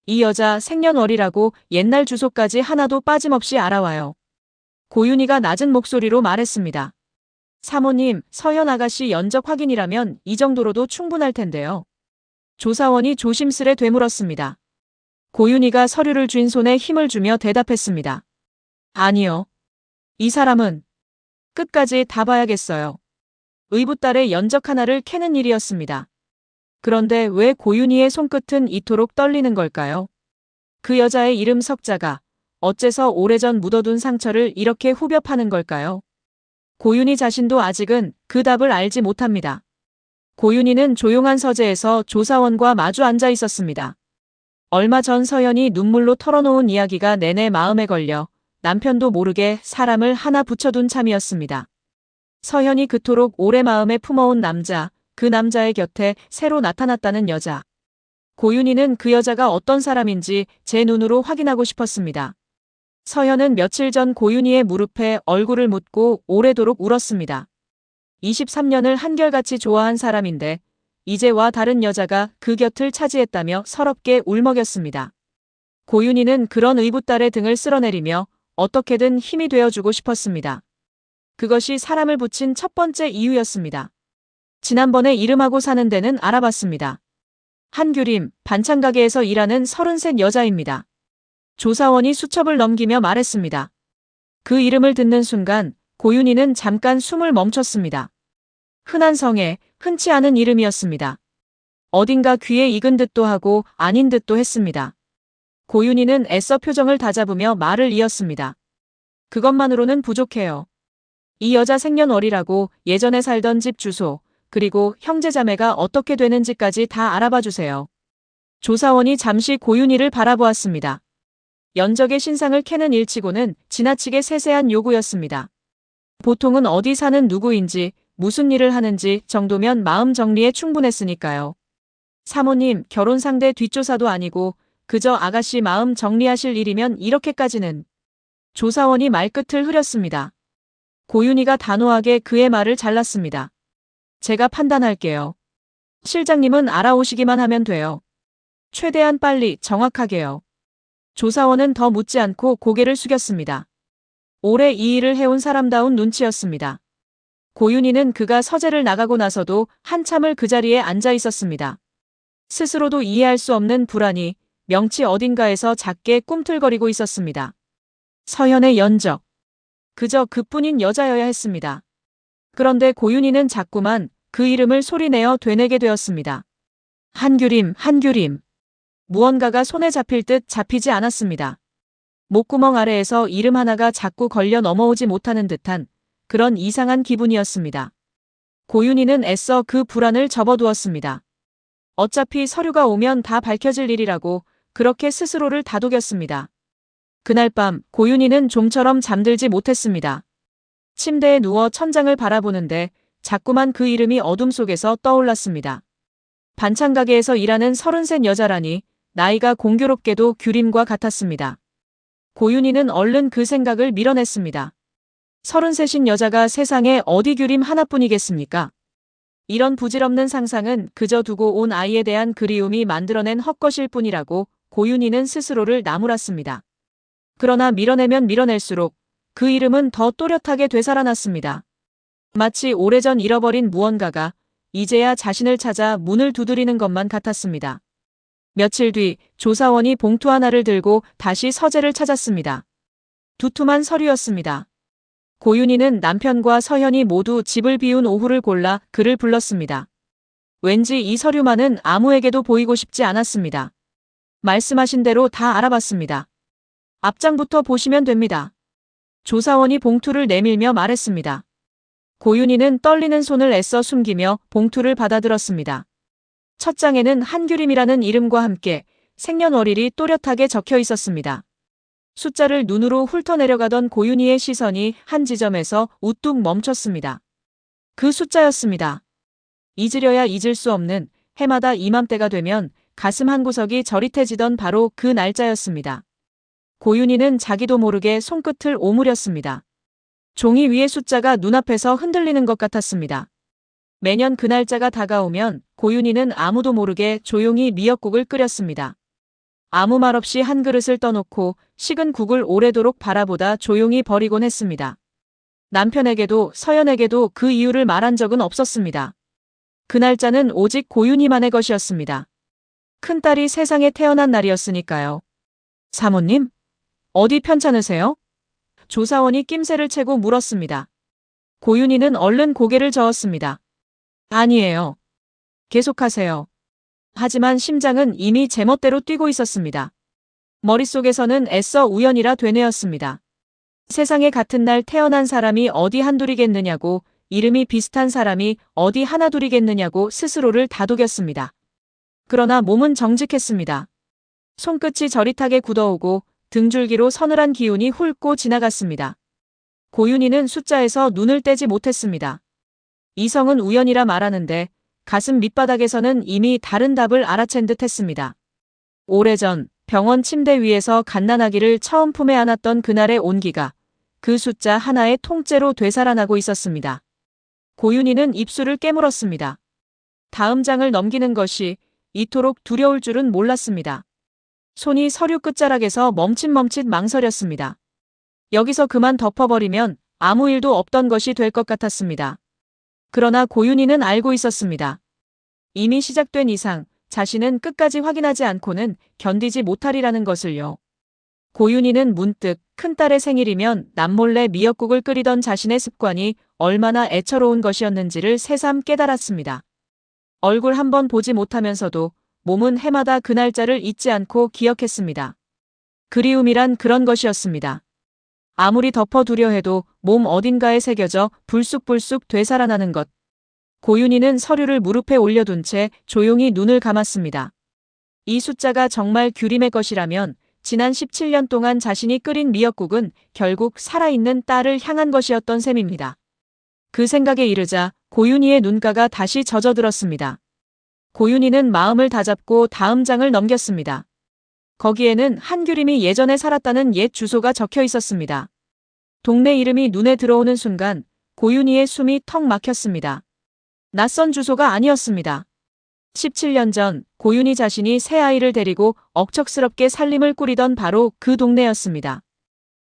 이 여자 생년월일하고 옛날 주소까지 하나도 빠짐없이 알아와요. 고윤희가 낮은 목소리로 말했습니다. 사모님, 서현 아가씨 연적 확인이라면 이 정도로도 충분할 텐데요. 조사원이 조심스레 되물었습니다. 고윤희가 서류를 쥔 손에 힘을 주며 대답했습니다. 아니요. 이 사람은 끝까지 다 봐야겠어요. 의붓딸의 연적 하나를 캐는 일이었습니다. 그런데 왜 고윤희의 손끝은 이토록 떨리는 걸까요? 그 여자의 이름 석자가 어째서 오래전 묻어둔 상처를 이렇게 후벼 파는 걸까요? 고윤희 자신도 아직은 그 답을 알지 못합니다. 고윤희는 조용한 서재에서 조사원과 마주 앉아 있었습니다. 얼마 전 서현이 눈물로 털어놓은 이야기가 내내 마음에 걸려 남편도 모르게 사람을 하나 붙여둔 참이었습니다. 서현이 그토록 오래 마음에 품어온 남자, 그 남자의 곁에 새로 나타났다는 여자. 고윤희는 그 여자가 어떤 사람인지 제 눈으로 확인하고 싶었습니다. 서현은 며칠 전 고윤희의 무릎에 얼굴을 묻고 오래도록 울었습니다. 23년을 한결같이 좋아한 사람인데 이제와 다른 여자가 그 곁을 차지했다며 서럽게 울먹였습니다. 고윤희는 그런 의붓딸의 등을 쓸어내리며 어떻게든 힘이 되어주고 싶었습니다. 그것이 사람을 붙인 첫 번째 이유였습니다. 지난번에 이름하고 사는 데는 알아봤습니다. 한규림, 반찬가게에서 일하는 33 여자입니다. 조사원이 수첩을 넘기며 말했습니다. 그 이름을 듣는 순간 고윤희는 잠깐 숨을 멈췄습니다. 흔한 성에 흔치 않은 이름이었습니다. 어딘가 귀에 익은 듯도 하고 아닌 듯도 했습니다. 고윤희는 애써 표정을 다잡으며 말을 이었습니다. 그것만으로는 부족해요. 이 여자 생년월일하고 예전에 살던 집 주소, 그리고 형제자매가 어떻게 되는지까지 다 알아봐 주세요. 조사원이 잠시 고윤희를 바라보았습니다. 연적의 신상을 캐는 일치고는 지나치게 세세한 요구였습니다. 보통은 어디 사는 누구인지, 무슨 일을 하는지 정도면 마음 정리에 충분했으니까요. 사모님, 결혼 상대 뒷조사도 아니고 그저 아가씨 마음 정리하실 일이면 이렇게까지는. 조사원이 말끝을 흐렸습니다. 고윤희가 단호하게 그의 말을 잘랐습니다. 제가 판단할게요. 실장님은 알아오시기만 하면 돼요. 최대한 빨리 정확하게요. 조사원은 더 묻지 않고 고개를 숙였습니다. 오래 이 일을 해온 사람다운 눈치였습니다. 고윤희는 그가 서재를 나가고 나서도 한참을 그 자리에 앉아 있었습니다. 스스로도 이해할 수 없는 불안이 명치 어딘가에서 작게 꿈틀거리고 있었습니다. 서현의 연적. 그저 그뿐인 여자여야 했습니다. 그런데 고윤희는 자꾸만 그 이름을 소리내어 되뇌게 되었습니다. 한규림, 한규림. 무언가가 손에 잡힐 듯 잡히지 않았습니다. 목구멍 아래에서 이름 하나가 자꾸 걸려 넘어오지 못하는 듯한 그런 이상한 기분이었습니다. 고윤희는 애써 그 불안을 접어두었습니다. 어차피 서류가 오면 다 밝혀질 일이라고 그렇게 스스로를 다독였습니다. 그날 밤 고윤희는 좀처럼 잠들지 못했습니다. 침대에 누워 천장을 바라보는데 자꾸만 그 이름이 어둠 속에서 떠올랐습니다. 반찬가게에서 일하는 33 여자라니 나이가 공교롭게도 규림과 같았습니다. 고윤희는 얼른 그 생각을 밀어냈습니다. 33인 여자가 세상에 어디 규림 하나뿐이겠습니까? 이런 부질없는 상상은 그저 두고 온 아이에 대한 그리움이 만들어낸 헛것일 뿐이라고 고윤희는 스스로를 나무랐습니다. 그러나 밀어내면 밀어낼수록 그 이름은 더 또렷하게 되살아났습니다. 마치 오래전 잃어버린 무언가가 이제야 자신을 찾아 문을 두드리는 것만 같았습니다. 며칠 뒤 조사원이 봉투 하나를 들고 다시 서재를 찾았습니다. 두툼한 서류였습니다. 고윤희는 남편과 서현이 모두 집을 비운 오후를 골라 그를 불렀습니다. 왠지 이 서류만은 아무에게도 보이고 싶지 않았습니다. 말씀하신 대로 다 알아봤습니다. 앞장부터 보시면 됩니다. 조사원이 봉투를 내밀며 말했습니다. 고윤희는 떨리는 손을 애써 숨기며 봉투를 받아들었습니다. 첫 장에는 한규림이라는 이름과 함께 생년월일이 또렷하게 적혀 있었습니다. 숫자를 눈으로 훑어내려가던 고윤희의 시선이 한 지점에서 우뚝 멈췄습니다. 그 숫자였습니다. 잊으려야 잊을 수 없는 해마다 이맘때가 되면 가슴 한구석이 저릿해지던 바로 그 날짜였습니다. 고윤희는 자기도 모르게 손끝을 오므렸습니다. 종이 위의 숫자가 눈앞에서 흔들리는 것 같았습니다. 매년 그 날짜가 다가오면 고윤희는 아무도 모르게 조용히 미역국을 끓였습니다. 아무 말 없이 한 그릇을 떠놓고 식은 국을 오래도록 바라보다 조용히 버리곤 했습니다. 남편에게도 서연에게도 그 이유를 말한 적은 없었습니다. 그 날짜는 오직 고윤희만의 것이었습니다. 큰딸이 세상에 태어난 날이었으니까요. 사모님? 어디 편찮으세요? 조사원이 낌새를 채고 물었습니다. 고윤희는 얼른 고개를 저었습니다. 아니에요. 계속하세요. 하지만 심장은 이미 제멋대로 뛰고 있었습니다. 머릿속에서는 애써 우연이라 되뇌었습니다. 세상에 같은 날 태어난 사람이 어디 한둘이겠느냐고, 이름이 비슷한 사람이 어디 하나둘이겠느냐고 스스로를 다독였습니다. 그러나 몸은 정직했습니다. 손끝이 저릿하게 굳어오고 등줄기로 서늘한 기운이 훑고 지나갔습니다. 고윤희는 숫자에서 눈을 떼지 못했습니다. 이성은 우연이라 말하는데 가슴 밑바닥에서는 이미 다른 답을 알아챈 듯 했습니다. 오래전 병원 침대 위에서 갓난아기를 처음 품에 안았던 그날의 온기가 그 숫자 하나의 통째로 되살아나고 있었습니다. 고윤희는 입술을 깨물었습니다. 다음 장을 넘기는 것이 이토록 두려울 줄은 몰랐습니다. 손이 서류 끝자락에서 멈칫멈칫 망설였습니다. 여기서 그만 덮어버리면 아무 일도 없던 것이 될 것 같았습니다. 그러나 고윤희는 알고 있었습니다. 이미 시작된 이상 자신은 끝까지 확인하지 않고는 견디지 못하리라는 것을요. 고윤희는 문득 큰딸의 생일이면 남몰래 미역국을 끓이던 자신의 습관이 얼마나 애처로운 것이었는지를 새삼 깨달았습니다. 얼굴 한번 보지 못하면서도 몸은 해마다 그 날짜를 잊지 않고 기억했습니다. 그리움이란 그런 것이었습니다. 아무리 덮어두려 해도 몸 어딘가에 새겨져 불쑥불쑥 되살아나는 것. 고윤희는 서류를 무릎에 올려둔 채 조용히 눈을 감았습니다. 이 숫자가 정말 규림의 것이라면 지난 17년 동안 자신이 끓인 미역국은 결국 살아있는 딸을 향한 것이었던 셈입니다. 그 생각에 이르자 고윤희의 눈가가 다시 젖어들었습니다. 고윤희는 마음을 다잡고 다음 장을 넘겼습니다. 거기에는 한규림이 예전에 살았다는 옛 주소가 적혀 있었습니다. 동네 이름이 눈에 들어오는 순간 고윤희의 숨이 턱 막혔습니다. 낯선 주소가 아니었습니다. 17년 전 고윤희 자신이 새 아이를 데리고 억척스럽게 살림을 꾸리던 바로 그 동네였습니다.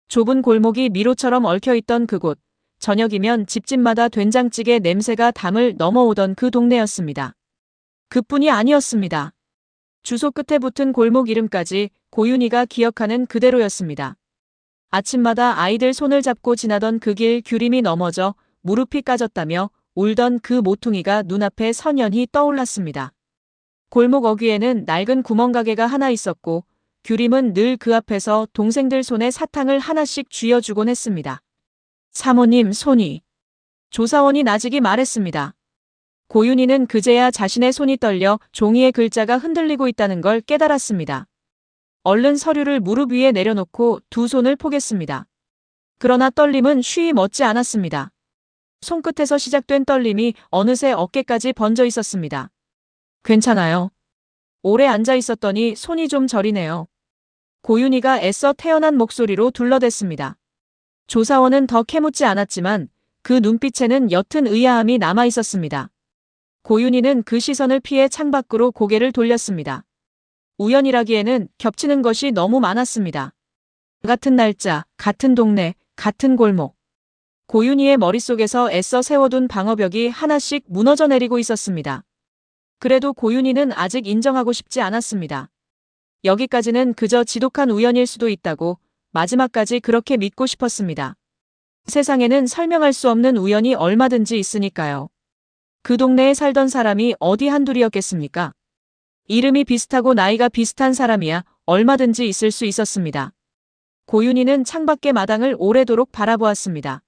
좁은 골목이 미로처럼 얽혀있던 그곳, 저녁이면 집집마다 된장찌개 냄새가 담을 넘어오던 그 동네였습니다. 그뿐이 아니었습니다. 주소 끝에 붙은 골목 이름까지 고윤희가 기억하는 그대로였습니다. 아침마다 아이들 손을 잡고 지나던 그 길 규림이 넘어져 무릎이 까졌다며 울던 그 모퉁이가 눈앞에 선연히 떠올랐습니다. 골목 어귀에는 낡은 구멍가게가 하나 있었고 규림은 늘 그 앞에서 동생들 손에 사탕을 하나씩 쥐어주곤 했습니다. 사모님 손이. 조사원이 나직이 말했습니다. 고윤희는 그제야 자신의 손이 떨려 종이의 글자가 흔들리고 있다는 걸 깨달았습니다. 얼른 서류를 무릎 위에 내려놓고 두 손을 포겠습니다. 그러나 떨림은 쉬이 멎지 않았습니다. 손끝에서 시작된 떨림이 어느새 어깨까지 번져 있었습니다. 괜찮아요. 오래 앉아 있었더니 손이 좀 저리네요. 고윤희가 애써 태어난 목소리로 둘러댔습니다. 조사원은 더 캐묻지 않았지만 그 눈빛에는 옅은 의아함이 남아 있었습니다. 고윤희는 그 시선을 피해 창밖으로 고개를 돌렸습니다. 우연이라기에는 겹치는 것이 너무 많았습니다. 같은 날짜, 같은 동네, 같은 골목. 고윤희의 머릿속에서 애써 세워둔 방어벽이 하나씩 무너져 내리고 있었습니다. 그래도 고윤희는 아직 인정하고 싶지 않았습니다. 여기까지는 그저 지독한 우연일 수도 있다고 마지막까지 그렇게 믿고 싶었습니다. 세상에는 설명할 수 없는 우연이 얼마든지 있으니까요. 그 동네에 살던 사람이 어디 한둘이었겠습니까? 이름이 비슷하고 나이가 비슷한 사람이야 얼마든지 있을 수 있었습니다. 고윤희는 창밖의 마당을 오래도록 바라보았습니다.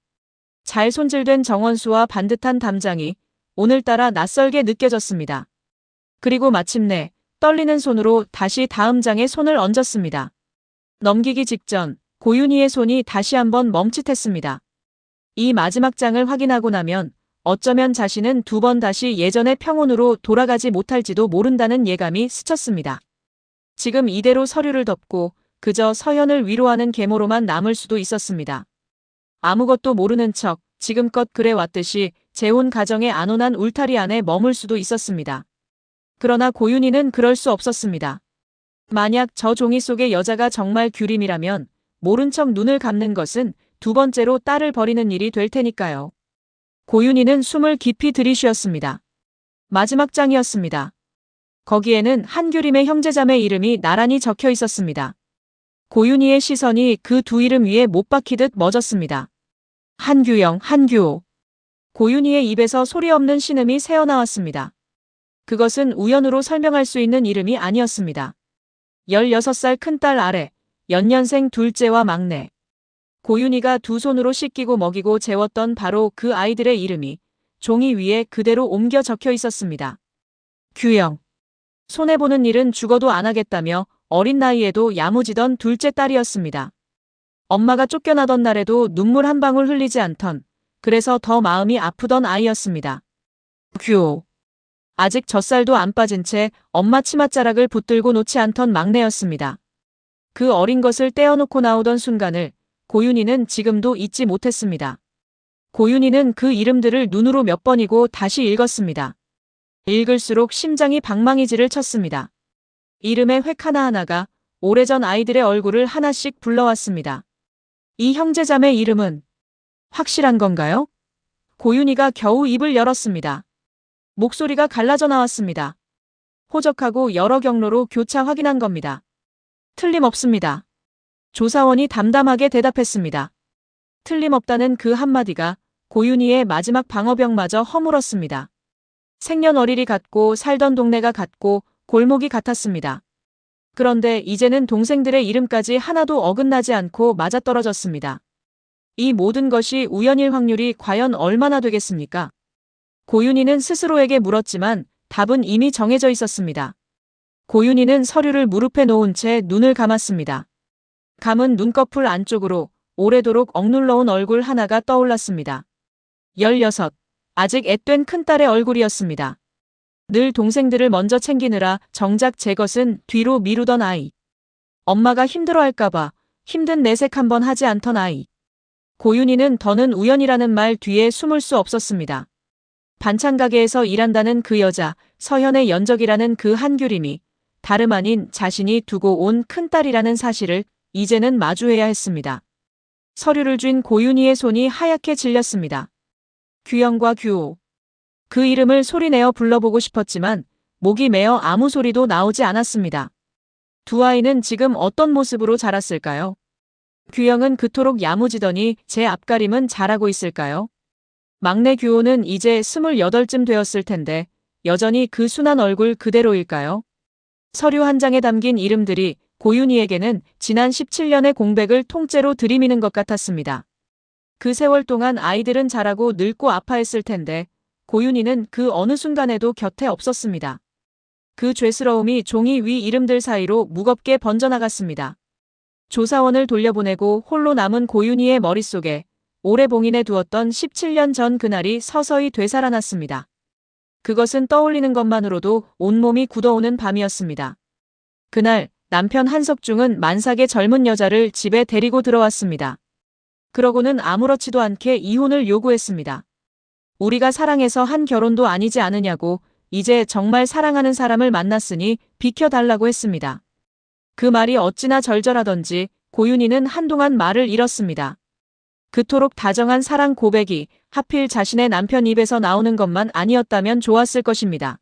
잘 손질된 정원수와 반듯한 담장이 오늘따라 낯설게 느껴졌습니다. 그리고 마침내 떨리는 손으로 다시 다음 장에 손을 얹었습니다. 넘기기 직전 고윤희의 손이 다시 한번 멈칫했습니다. 이 마지막 장을 확인하고 나면 어쩌면 자신은 두 번 다시 예전의 평온으로 돌아가지 못할지도 모른다는 예감이 스쳤습니다. 지금 이대로 서류를 덮고 그저 서연을 위로하는 계모로만 남을 수도 있었습니다. 아무것도 모르는 척 지금껏 그래왔듯이 재혼 가정의 안온한 울타리 안에 머물 수도 있었습니다. 그러나 고윤희는 그럴 수 없었습니다. 만약 저 종이 속의 여자가 정말 규림이라면 모른 척 눈을 감는 것은 두 번째로 딸을 버리는 일이 될 테니까요. 고윤희는 숨을 깊이 들이쉬었습니다. 마지막 장이었습니다. 거기에는 한규림의 형제자매 이름이 나란히 적혀 있었습니다. 고윤희의 시선이 그 두 이름 위에 못 박히듯 멎었습니다. 한규영, 한규호. 고윤희의 입에서 소리 없는 신음이 새어나왔습니다. 그것은 우연으로 설명할 수 있는 이름이 아니었습니다. 16살 큰딸 아래, 연년생 둘째와 막내. 고윤희가 두 손으로 씻기고 먹이고 재웠던 바로 그 아이들의 이름이 종이 위에 그대로 옮겨 적혀 있었습니다. 규영. 손해보는 일은 죽어도 안 하겠다며 어린 나이에도 야무지던 둘째 딸이었습니다. 엄마가 쫓겨나던 날에도 눈물 한 방울 흘리지 않던, 그래서 더 마음이 아프던 아이였습니다. 규호. 아직 젖살도 안 빠진 채 엄마 치맛자락을 붙들고 놓지 않던 막내였습니다. 그 어린 것을 떼어놓고 나오던 순간을 고윤희는 지금도 잊지 못했습니다. 고윤희는 그 이름들을 눈으로 몇 번이고 다시 읽었습니다. 읽을수록 심장이 방망이질을 쳤습니다. 이름의 획 하나하나가 오래전 아이들의 얼굴을 하나씩 불러왔습니다. 이 형제자매 이름은 확실한 건가요? 고윤희가 겨우 입을 열었습니다. 목소리가 갈라져 나왔습니다. 호적하고 여러 경로로 교차 확인한 겁니다. 틀림없습니다. 조사원이 담담하게 대답했습니다. 틀림없다는 그 한마디가 고윤희의 마지막 방어벽마저 허물었습니다. 생년월일이 같고 살던 동네가 같고 골목이 같았습니다. 그런데 이제는 동생들의 이름까지 하나도 어긋나지 않고 맞아떨어졌습니다. 이 모든 것이 우연일 확률이 과연 얼마나 되겠습니까? 고윤희는 스스로에게 물었지만 답은 이미 정해져 있었습니다. 고윤희는 서류를 무릎에 놓은 채 눈을 감았습니다. 감은 눈꺼풀 안쪽으로 오래도록 억눌러온 얼굴 하나가 떠올랐습니다. 16, 아직 앳된 큰딸의 얼굴이었습니다. 늘 동생들을 먼저 챙기느라 정작 제 것은 뒤로 미루던 아이. 엄마가 힘들어할까봐 힘든 내색 한번 하지 않던 아이. 고윤희는 더는 우연이라는 말 뒤에 숨을 수 없었습니다. 반찬 가게에서 일한다는 그 여자, 서현의 연적이라는 그 한규림이 다름 아닌 자신이 두고 온 큰딸이라는 사실을 이제는 마주해야 했습니다. 서류를 쥔 고윤희의 손이 하얗게 질렸습니다. 규영과 규호. 그 이름을 소리내어 불러보고 싶었지만 목이 메어 아무 소리도 나오지 않았습니다. 두 아이는 지금 어떤 모습으로 자랐을까요? 규영은 그토록 야무지더니 제 앞가림은 잘하고 있을까요? 막내 규호는 이제 28쯤 되었을 텐데 여전히 그 순한 얼굴 그대로일까요? 서류 한 장에 담긴 이름들이 고윤희에게는 지난 17년의 공백을 통째로 들이미는 것 같았습니다. 그 세월 동안 아이들은 자라고 늙고 아파했을 텐데 고윤희는 그 어느 순간에도 곁에 없었습니다. 그 죄스러움이 종이 위 이름들 사이로 무겁게 번져나갔습니다. 조사원을 돌려보내고 홀로 남은 고윤희의 머릿속에 오래 봉인해 두었던 17년 전 그날이 서서히 되살아났습니다. 그것은 떠올리는 것만으로도 온몸이 굳어오는 밤이었습니다. 그날 남편 한석중은 만삭의 젊은 여자를 집에 데리고 들어왔습니다. 그러고는 아무렇지도 않게 이혼을 요구했습니다. 우리가 사랑해서 한 결혼도 아니지 않으냐고 이제 정말 사랑하는 사람을 만났으니 비켜달라고 했습니다. 그 말이 어찌나 절절하던지 고윤희는 한동안 말을 잃었습니다. 그토록 다정한 사랑 고백이 하필 자신의 남편 입에서 나오는 것만 아니었다면 좋았을 것입니다.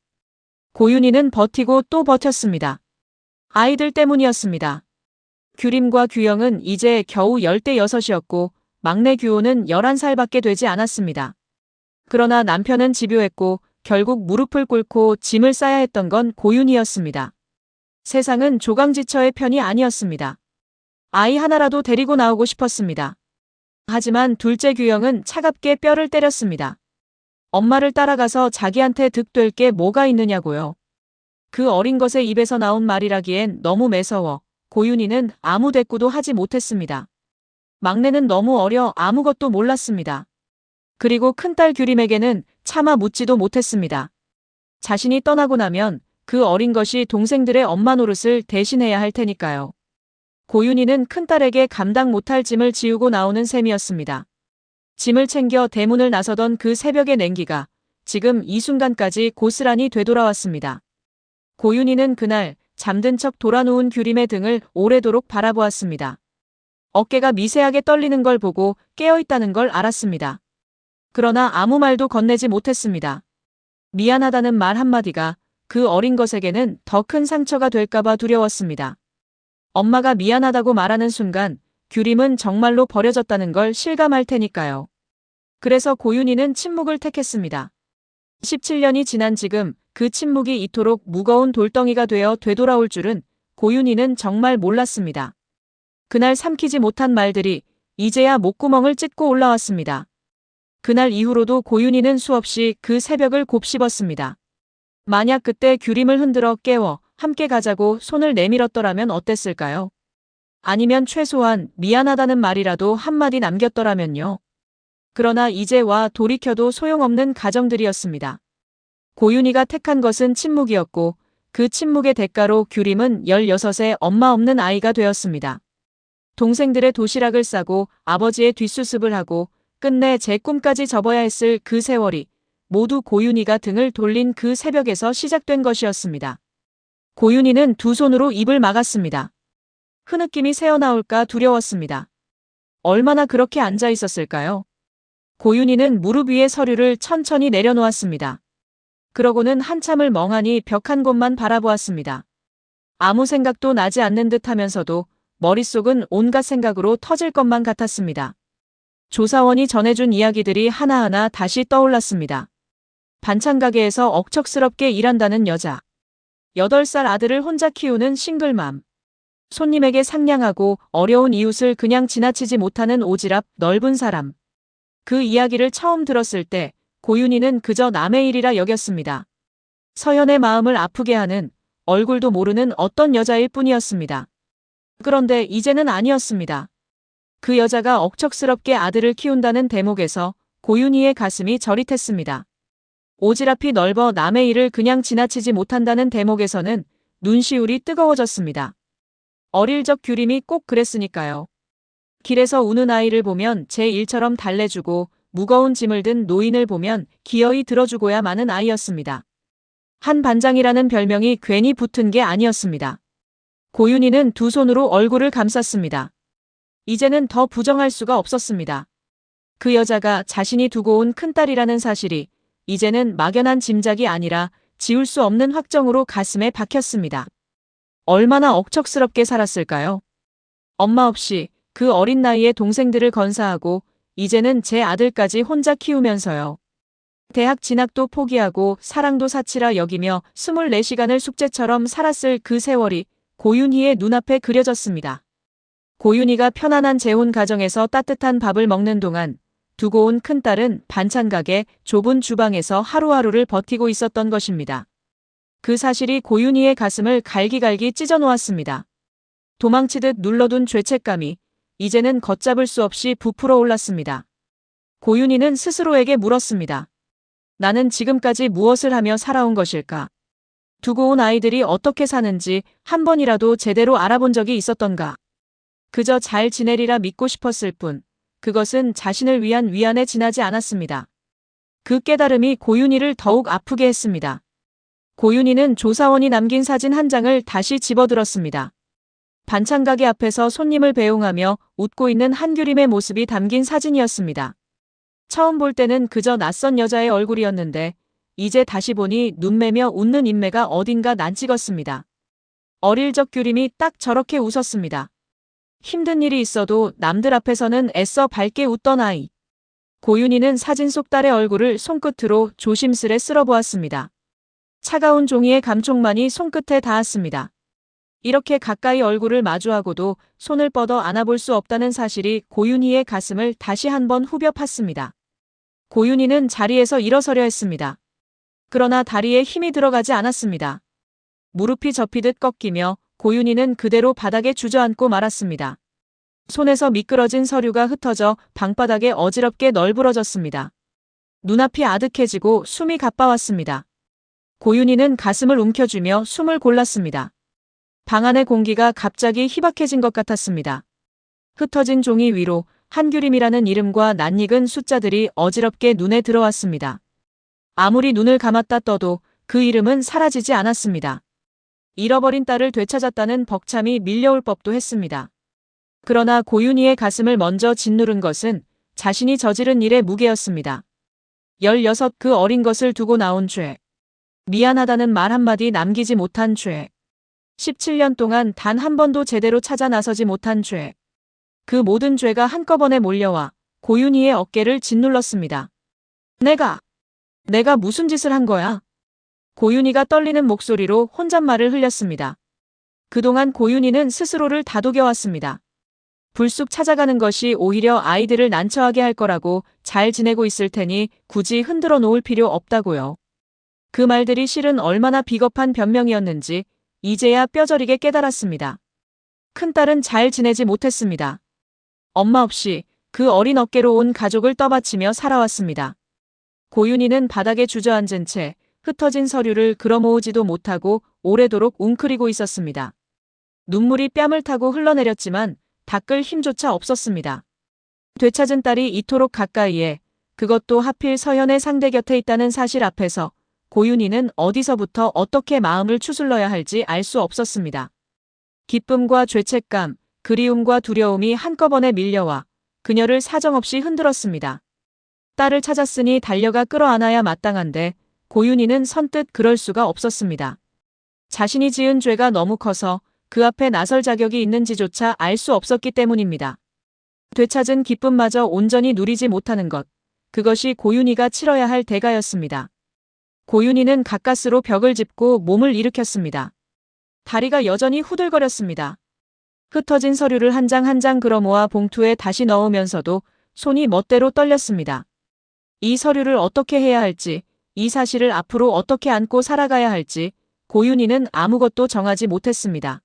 고윤희는 버티고 또 버텼습니다. 아이들 때문이었습니다. 규림과 규영은 이제 겨우 16이었고 막내 규호는 11살밖에 되지 않았습니다. 그러나 남편은 집요했고 결국 무릎을 꿇고 짐을 싸야 했던 건 고윤희였습니다. 세상은 조강지처의 편이 아니었습니다. 아이 하나라도 데리고 나오고 싶었습니다. 하지만 둘째 규영은 차갑게 뼈를 때렸습니다. 엄마를 따라가서 자기한테 득될 게 뭐가 있느냐고요. 그 어린 것의 입에서 나온 말이라기엔 너무 매서워 고윤희는 아무 대꾸도 하지 못했습니다. 막내는 너무 어려 아무것도 몰랐습니다. 그리고 큰딸 규림에게는 차마 묻지도 못했습니다. 자신이 떠나고 나면 그 어린 것이 동생들의 엄마 노릇을 대신해야 할 테니까요. 고윤희는 큰딸에게 감당 못할 짐을 지우고 나오는 셈이었습니다. 짐을 챙겨 대문을 나서던 그 새벽의 냉기가 지금 이 순간까지 고스란히 되돌아왔습니다. 고윤희는 그날 잠든 척 돌아누운 규림의 등을 오래도록 바라보았습니다. 어깨가 미세하게 떨리는 걸 보고 깨어있다는 걸 알았습니다. 그러나 아무 말도 건네지 못했습니다. 미안하다는 말 한마디가 그 어린 것에게는 더 큰 상처가 될까봐 두려웠습니다. 엄마가 미안하다고 말하는 순간 규림은 정말로 버려졌다는 걸 실감할 테니까요. 그래서 고윤희는 침묵을 택했습니다. 17년이 지난 지금 그 침묵이 이토록 무거운 돌덩이가 되어 되돌아올 줄은 고윤희는 정말 몰랐습니다. 그날 삼키지 못한 말들이 이제야 목구멍을 찢고 올라왔습니다. 그날 이후로도 고윤희는 수없이 그 새벽을 곱씹었습니다. 만약 그때 규림을 흔들어 깨워 함께 가자고 손을 내밀었더라면 어땠을까요? 아니면 최소한 미안하다는 말이라도 한마디 남겼더라면요. 그러나 이제 와 돌이켜도 소용없는 가정들이었습니다. 고윤희가 택한 것은 침묵이었고 그 침묵의 대가로 규림은 16의 엄마 없는 아이가 되었습니다. 동생들의 도시락을 싸고 아버지의 뒷수습을 하고 끝내 제 꿈까지 접어야 했을 그 세월이 모두 고윤희가 등을 돌린 그 새벽에서 시작된 것이었습니다. 고윤희는 두 손으로 입을 막았습니다. 흐느낌이 새어나올까 두려웠습니다. 얼마나 그렇게 앉아 있었을까요? 고윤희는 무릎 위에 서류를 천천히 내려놓았습니다. 그러고는 한참을 멍하니 벽 한 곳만 바라보았습니다. 아무 생각도 나지 않는 듯 하면서도 머릿속은 온갖 생각으로 터질 것만 같았습니다. 조사원이 전해준 이야기들이 하나하나 다시 떠올랐습니다. 반찬 가게에서 억척스럽게 일한다는 여자. 8살 아들을 혼자 키우는 싱글맘. 손님에게 상냥하고 어려운 이웃을 그냥 지나치지 못하는 오지랖 넓은 사람. 그 이야기를 처음 들었을 때 고윤희는 그저 남의 일이라 여겼습니다. 서연의 마음을 아프게 하는 얼굴도 모르는 어떤 여자일 뿐이었습니다. 그런데 이제는 아니었습니다. 그 여자가 억척스럽게 아들을 키운다는 대목에서 고윤희의 가슴이 저릿했습니다. 오지랖이 넓어 남의 일을 그냥 지나치지 못한다는 대목에서는 눈시울이 뜨거워졌습니다. 어릴 적 규림이 꼭 그랬으니까요. 길에서 우는 아이를 보면 제 일처럼 달래주고 무거운 짐을 든 노인을 보면 기어이 들어주고야 마는 아이였습니다. 한 반장이라는 별명이 괜히 붙은 게 아니었습니다. 고윤희는 두 손으로 얼굴을 감쌌습니다. 이제는 더 부정할 수가 없었습니다. 그 여자가 자신이 두고 온 큰딸이라는 사실이 이제는 막연한 짐작이 아니라 지울 수 없는 확정으로 가슴에 박혔습니다. 얼마나 억척스럽게 살았을까요? 엄마 없이 그 어린 나이에 동생들을 건사하고 이제는 제 아들까지 혼자 키우면서요. 대학 진학도 포기하고 사랑도 사치라 여기며 24시간을 숙제처럼 살았을 그 세월이 고윤희의 눈앞에 그려졌습니다. 고윤희가 편안한 재혼 가정에서 따뜻한 밥을 먹는 동안 두고 온 큰딸은 반찬 가게 좁은 주방에서 하루하루를 버티고 있었던 것입니다. 그 사실이 고윤희의 가슴을 갈기갈기 찢어놓았습니다. 도망치듯 눌러둔 죄책감이 이제는 걷잡을 수 없이 부풀어 올랐습니다. 고윤희는 스스로에게 물었습니다. 나는 지금까지 무엇을 하며 살아온 것일까? 두고 온 아이들이 어떻게 사는지 한 번이라도 제대로 알아본 적이 있었던가? 그저 잘 지내리라 믿고 싶었을 뿐 그것은 자신을 위한 위안에 지나지 않았습니다. 그 깨달음이 고윤희를 더욱 아프게 했습니다. 고윤희는 조사원이 남긴 사진 한 장을 다시 집어들었습니다. 반찬 가게 앞에서 손님을 배웅하며 웃고 있는 한규림의 모습이 담긴 사진이었습니다. 처음 볼 때는 그저 낯선 여자의 얼굴이었는데 이제 다시 보니 눈매며 웃는 인매가 어딘가 난찍었습니다. 어릴 적 규림이 딱 저렇게 웃었습니다. 힘든 일이 있어도 남들 앞에서는 애써 밝게 웃던 아이. 고윤희는 사진 속 딸의 얼굴을 손끝으로 조심스레 쓸어보았습니다. 차가운 종이의 감촉만이 손끝에 닿았습니다. 이렇게 가까이 얼굴을 마주하고도 손을 뻗어 안아볼 수 없다는 사실이 고윤희의 가슴을 다시 한번 후벼 팠습니다. 고윤희는 자리에서 일어서려 했습니다. 그러나 다리에 힘이 들어가지 않았습니다. 무릎이 접히듯 꺾이며 고윤희는 그대로 바닥에 주저앉고 말았습니다. 손에서 미끄러진 서류가 흩어져 방바닥에 어지럽게 널브러졌습니다. 눈앞이 아득해지고 숨이 가빠왔습니다. 고윤희는 가슴을 움켜쥐며 숨을 골랐습니다. 방 안의 공기가 갑자기 희박해진 것 같았습니다. 흩어진 종이 위로 한규림이라는 이름과 낯익은 숫자들이 어지럽게 눈에 들어왔습니다. 아무리 눈을 감았다 떠도 그 이름은 사라지지 않았습니다. 잃어버린 딸을 되찾았다는 벅참이 밀려올 법도 했습니다. 그러나 고윤희의 가슴을 먼저 짓누른 것은 자신이 저지른 일의 무게였습니다. 16 그 어린 것을 두고 나온 죄. 미안하다는 말 한마디 남기지 못한 죄. 17년 동안 단 한 번도 제대로 찾아 나서지 못한 죄. 그 모든 죄가 한꺼번에 몰려와 고윤희의 어깨를 짓눌렀습니다. 내가 무슨 짓을 한 거야? 고윤희가 떨리는 목소리로 혼잣말을 흘렸습니다. 그동안 고윤희는 스스로를 다독여왔습니다. 불쑥 찾아가는 것이 오히려 아이들을 난처하게 할 거라고 잘 지내고 있을 테니 굳이 흔들어 놓을 필요 없다고요. 그 말들이 실은 얼마나 비겁한 변명이었는지 이제야 뼈저리게 깨달았습니다. 큰딸은 잘 지내지 못했습니다. 엄마 없이 그 어린 어깨로 온 가족을 떠받치며 살아왔습니다. 고윤희는 바닥에 주저앉은 채 흩어진 서류를 끌어모으지도 못하고 오래도록 웅크리고 있었습니다. 눈물이 뺨을 타고 흘러내렸지만 닦을 힘조차 없었습니다. 되찾은 딸이 이토록 가까이에, 그것도 하필 서현의 상대 곁에 있다는 사실 앞에서 고윤희는 어디서부터 어떻게 마음을 추슬러야 할지 알 수 없었습니다. 기쁨과 죄책감, 그리움과 두려움이 한꺼번에 밀려와 그녀를 사정없이 흔들었습니다. 딸을 찾았으니 달려가 끌어안아야 마땅한데 고윤희는 선뜻 그럴 수가 없었습니다. 자신이 지은 죄가 너무 커서 그 앞에 나설 자격이 있는지조차 알 수 없었기 때문입니다. 되찾은 기쁨마저 온전히 누리지 못하는 것, 그것이 고윤희가 치러야 할 대가였습니다. 고윤희는 가까스로 벽을 짚고 몸을 일으켰습니다. 다리가 여전히 후들거렸습니다. 흩어진 서류를 한 장 한 장 끌어모아 봉투에 다시 넣으면서도 손이 멋대로 떨렸습니다. 이 서류를 어떻게 해야 할지, 이 사실을 앞으로 어떻게 안고 살아가야 할지 고윤희는 아무것도 정하지 못했습니다.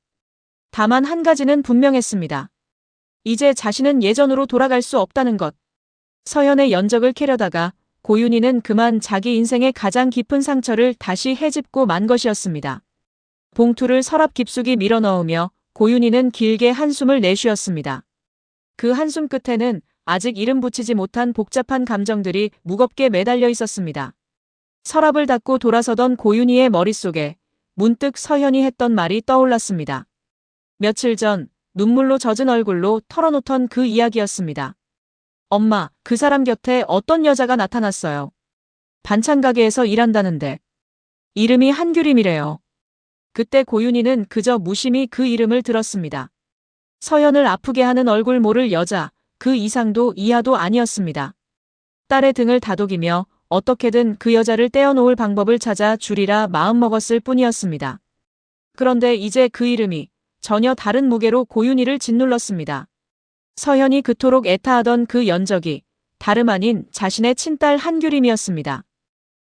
다만 한 가지는 분명했습니다. 이제 자신은 예전으로 돌아갈 수 없다는 것. 서현의 연적을 캐려다가 고윤희는 그만 자기 인생의 가장 깊은 상처를 다시 헤집고 만 것이었습니다. 봉투를 서랍 깊숙이 밀어넣으며 고윤희는 길게 한숨을 내쉬었습니다. 그 한숨 끝에는 아직 이름 붙이지 못한 복잡한 감정들이 무겁게 매달려 있었습니다. 서랍을 닫고 돌아서던 고윤희의 머릿속에 문득 서현이 했던 말이 떠올랐습니다. 며칠 전 눈물로 젖은 얼굴로 털어놓던 그 이야기였습니다. 엄마, 그 사람 곁에 어떤 여자가 나타났어요. 반찬 가게에서 일한다는데. 이름이 한규림이래요. 그때 고윤희는 그저 무심히 그 이름을 들었습니다. 서현을 아프게 하는 얼굴 모를 여자, 그 이상도 이하도 아니었습니다. 딸의 등을 다독이며 어떻게든 그 여자를 떼어놓을 방법을 찾아 주리라 마음먹었을 뿐이었습니다. 그런데 이제 그 이름이 전혀 다른 무게로 고윤희를 짓눌렀습니다. 서현이 그토록 애타하던 그 연적이 다름 아닌 자신의 친딸 한규림이었습니다.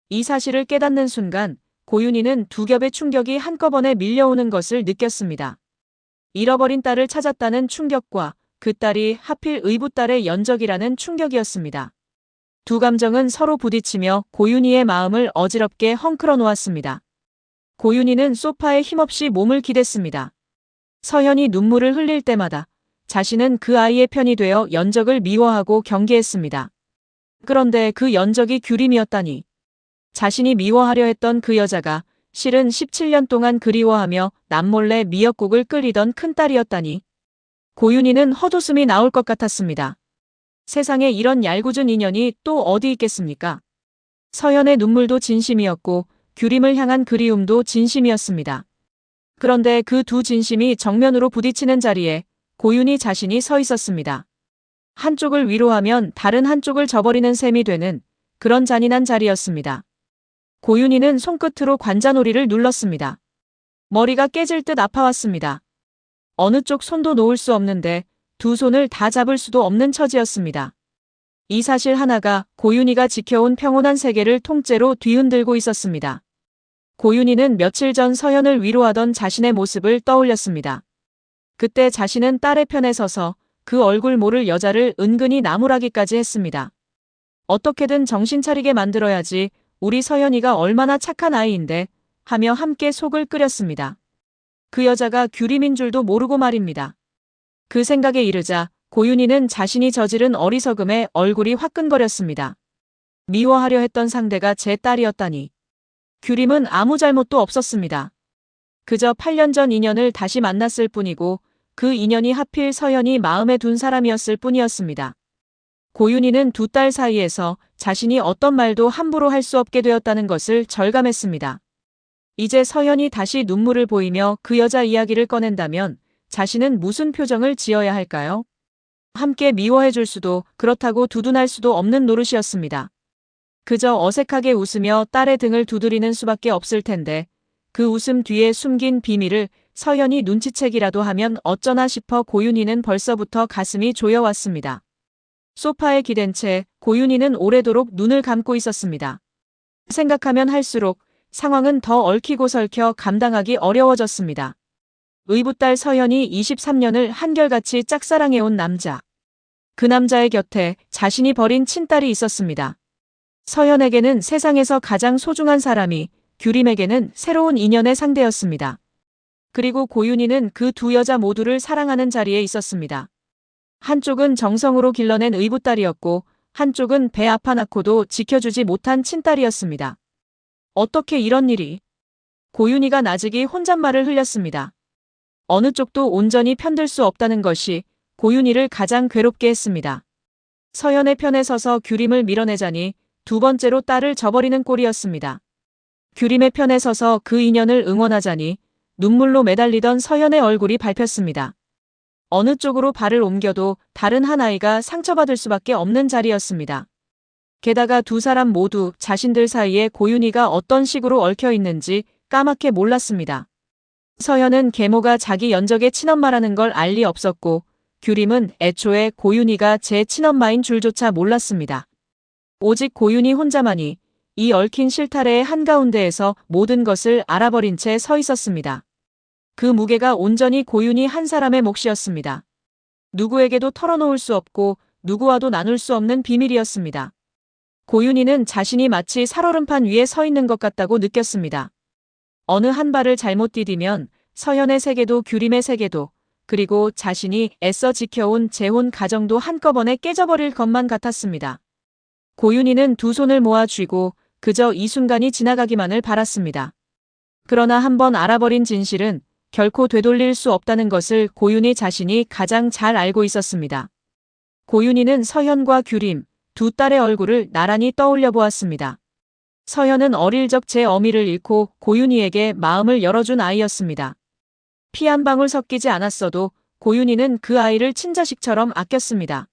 이 사실을 깨닫는 순간 고윤희는 두 겹의 충격이 한꺼번에 밀려오는 것을 느꼈습니다. 잃어버린 딸을 찾았다는 충격과 그 딸이 하필 의붓딸의 연적이라는 충격이었습니다. 두 감정은 서로 부딪히며 고윤희의 마음을 어지럽게 헝클어 놓았습니다. 고윤희는 소파에 힘없이 몸을 기댔습니다. 서현이 눈물을 흘릴 때마다 자신은 그 아이의 편이 되어 연적을 미워하고 경계했습니다. 그런데 그 연적이 규림이었다니. 자신이 미워하려 했던 그 여자가 실은 17년 동안 그리워하며 남몰래 미역국을 끓이던 큰딸이었다니. 고윤희는 헛웃음이 나올 것 같았습니다. 세상에 이런 얄궂은 인연이 또 어디 있겠습니까? 서현의 눈물도 진심이었고 규림을 향한 그리움도 진심이었습니다. 그런데 그 두 진심이 정면으로 부딪히는 자리에 고윤희 자신이 서 있었습니다. 한쪽을 위로하면 다른 한쪽을 저버리는 셈이 되는 그런 잔인한 자리였습니다. 고윤희는 손끝으로 관자놀이를 눌렀습니다. 머리가 깨질 듯 아파왔습니다. 어느 쪽 손도 놓을 수 없는데 두 손을 다 잡을 수도 없는 처지였습니다. 이 사실 하나가 고윤희가 지켜온 평온한 세계를 통째로 뒤흔들고 있었습니다. 고윤희는 며칠 전 서현을 위로하던 자신의 모습을 떠올렸습니다. 그때 자신은 딸의 편에 서서 그 얼굴 모를 여자를 은근히 나무라기까지 했습니다. 어떻게든 정신 차리게 만들어야지, 우리 서현이가 얼마나 착한 아이인데 하며 함께 속을 끓였습니다. 그 여자가 규림인 줄도 모르고 말입니다. 그 생각에 이르자 고윤희는 자신이 저지른 어리석음에 얼굴이 화끈거렸습니다. 미워하려 했던 상대가 제 딸이었다니. 규림은 아무 잘못도 없었습니다. 그저 8년 전 인연을 다시 만났을 뿐이고 그 인연이 하필 서연이 마음에 둔 사람이었을 뿐이었습니다. 고윤희는 두 딸 사이에서 자신이 어떤 말도 함부로 할 수 없게 되었다는 것을 절감했습니다. 이제 서연이 다시 눈물을 보이며 그 여자 이야기를 꺼낸다면 자신은 무슨 표정을 지어야 할까요? 함께 미워해줄 수도 그렇다고 두둔할 수도 없는 노릇이었습니다. 그저 어색하게 웃으며 딸의 등을 두드리는 수밖에 없을 텐데 그 웃음 뒤에 숨긴 비밀을 서연이 눈치채기라도 하면 어쩌나 싶어 고윤희는 벌써부터 가슴이 조여왔습니다. 소파에 기댄 채 고윤희는 오래도록 눈을 감고 있었습니다. 생각하면 할수록 상황은 더 얽히고 설켜 감당하기 어려워졌습니다. 의붓딸 서연이 23년을 한결같이 짝사랑해온 남자. 그 남자의 곁에 자신이 버린 친딸이 있었습니다. 서연에게는 세상에서 가장 소중한 사람이, 규림에게는 새로운 인연의 상대였습니다. 그리고 고윤희는 그 두 여자 모두를 사랑하는 자리에 있었습니다. 한쪽은 정성으로 길러낸 의붓딸이었고 한쪽은 배 아파놓고도 지켜주지 못한 친딸이었습니다. 어떻게 이런 일이? 고윤희가 나직이 혼잣말을 흘렸습니다. 어느 쪽도 온전히 편들 수 없다는 것이 고윤희를 가장 괴롭게 했습니다. 서연의 편에 서서 규림을 밀어내자니 두 번째로 딸을 저버리는 꼴이었습니다. 규림의 편에 서서 그 인연을 응원하자니 눈물로 매달리던 서연의 얼굴이 밟혔습니다. 어느 쪽으로 발을 옮겨도 다른 한 아이가 상처받을 수밖에 없는 자리였습니다. 게다가 두 사람 모두 자신들 사이에 고윤희가 어떤 식으로 얽혀 있는지 까맣게 몰랐습니다. 서연은 계모가 자기 연적의 친엄마라는 걸 알 리 없었고 규림은 애초에 고윤희가 제 친엄마인 줄조차 몰랐습니다. 오직 고윤희 혼자만이 이 얽힌 실타래의 한가운데에서 모든 것을 알아버린 채 서 있었습니다. 그 무게가 온전히 고윤희 한 사람의 몫이었습니다. 누구에게도 털어놓을 수 없고 누구와도 나눌 수 없는 비밀이었습니다. 고윤희는 자신이 마치 살얼음판 위에 서 있는 것 같다고 느꼈습니다. 어느 한 발을 잘못 디디면 서연의 세계도 규림의 세계도 그리고 자신이 애써 지켜온 재혼 가정도 한꺼번에 깨져버릴 것만 같았습니다. 고윤희는 두 손을 모아 쥐고 그저 이 순간이 지나가기만을 바랐습니다. 그러나 한번 알아버린 진실은 결코 되돌릴 수 없다는 것을 고윤희 자신이 가장 잘 알고 있었습니다. 고윤희는 서연과 규림, 두 딸의 얼굴을 나란히 떠올려 보았습니다. 서연은 어릴 적 제 어미를 잃고 고윤희에게 마음을 열어준 아이였습니다. 피 한 방울 섞이지 않았어도 고윤희는 그 아이를 친자식처럼 아꼈습니다.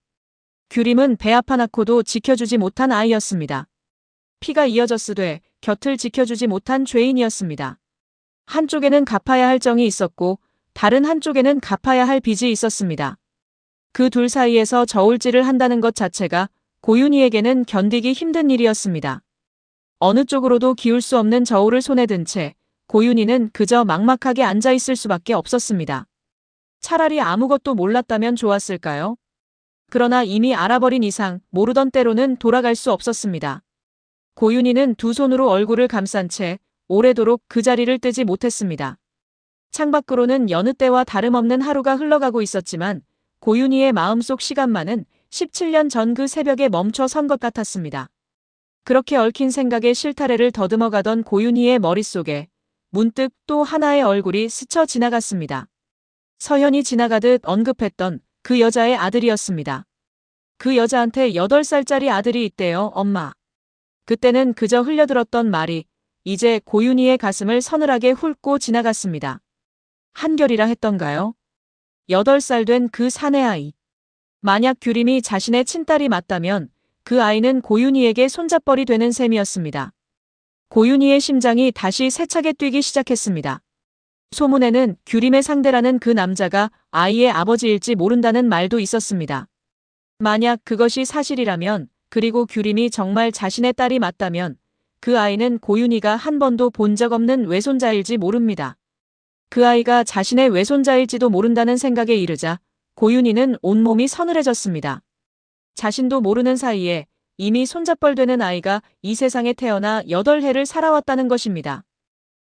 규림은 배 아파 낳고도 지켜주지 못한 아이였습니다. 피가 이어졌으되 곁을 지켜주지 못한 죄인이었습니다. 한쪽에는 갚아야 할 정이 있었고 다른 한쪽에는 갚아야 할 빚이 있었습니다. 그 둘 사이에서 저울질을 한다는 것 자체가 고윤희에게는 견디기 힘든 일이었습니다. 어느 쪽으로도 기울 수 없는 저울을 손에 든 채 고윤희는 그저 막막하게 앉아있을 수밖에 없었습니다. 차라리 아무것도 몰랐다면 좋았을까요? 그러나 이미 알아버린 이상 모르던 때로는 돌아갈 수 없었습니다. 고윤희는 두 손으로 얼굴을 감싼 채 오래도록 그 자리를 뜨지 못했습니다. 창밖으로는 여느 때와 다름없는 하루가 흘러가고 있었지만 고윤희의 마음속 시간만은 17년 전 그 새벽에 멈춰 선 것 같았습니다. 그렇게 얽힌 생각의 실타래를 더듬어 가던 고윤희의 머릿속에 문득 또 하나의 얼굴이 스쳐 지나갔습니다. 서연이 지나가듯 언급했던 그 여자의 아들이었습니다. 그 여자한테 8살짜리 아들이 있대요, 엄마. 그때는 그저 흘려들었던 말이 이제 고윤희의 가슴을 서늘하게 훑고 지나갔습니다. 한결이라 했던가요? 8살 된 그 사내 아이. 만약 규림이 자신의 친딸이 맞다면 그 아이는 고윤희에게 손잡벌이 되는 셈이었습니다. 고윤희의 심장이 다시 세차게 뛰기 시작했습니다. 소문에는 규림의 상대라는 그 남자가 아이의 아버지일지 모른다는 말도 있었습니다. 만약 그것이 사실이라면 그리고 규림이 정말 자신의 딸이 맞다면 그 아이는 고윤희가 한 번도 본 적 없는 외손자일지 모릅니다. 그 아이가 자신의 외손자일지도 모른다는 생각에 이르자 고윤희는 온몸이 서늘해졌습니다. 자신도 모르는 사이에 이미 손잡벌되는 아이가 이 세상에 태어나 8해를 살아왔다는 것입니다.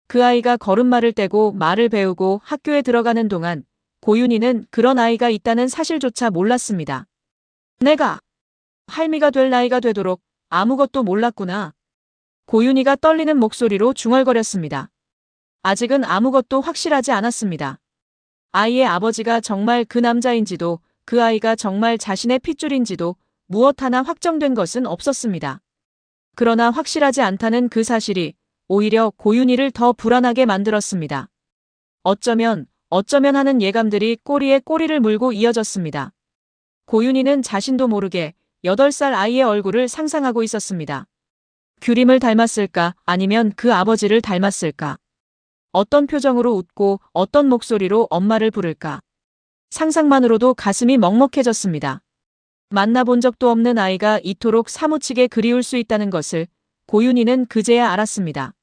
그 아이가 걸음마를 떼고 말을 배우고 학교에 들어가는 동안 고윤희는 그런 아이가 있다는 사실조차 몰랐습니다. 내가 할미가 될 나이가 되도록 아무것도 몰랐구나. 고윤희가 떨리는 목소리로 중얼거렸습니다. 아직은 아무것도 확실하지 않았습니다. 아이의 아버지가 정말 그 남자인지도 그 아이가 정말 자신의 핏줄인지도 무엇 하나 확정된 것은 없었습니다. 그러나 확실하지 않다는 그 사실이 오히려 고윤희를 더 불안하게 만들었습니다. 어쩌면 하는 예감들이 꼬리에 꼬리를 물고 이어졌습니다. 고윤희는 자신도 모르게 8살 아이의 얼굴을 상상하고 있었습니다. 규림을 닮았을까 아니면 그 아버지를 닮았을까? 어떤 표정으로 웃고 어떤 목소리로 엄마를 부를까? 상상만으로도 가슴이 먹먹해졌습니다. 만나본 적도 없는 아이가 이토록 사무치게 그리울 수 있다는 것을 고윤희는 그제야 알았습니다.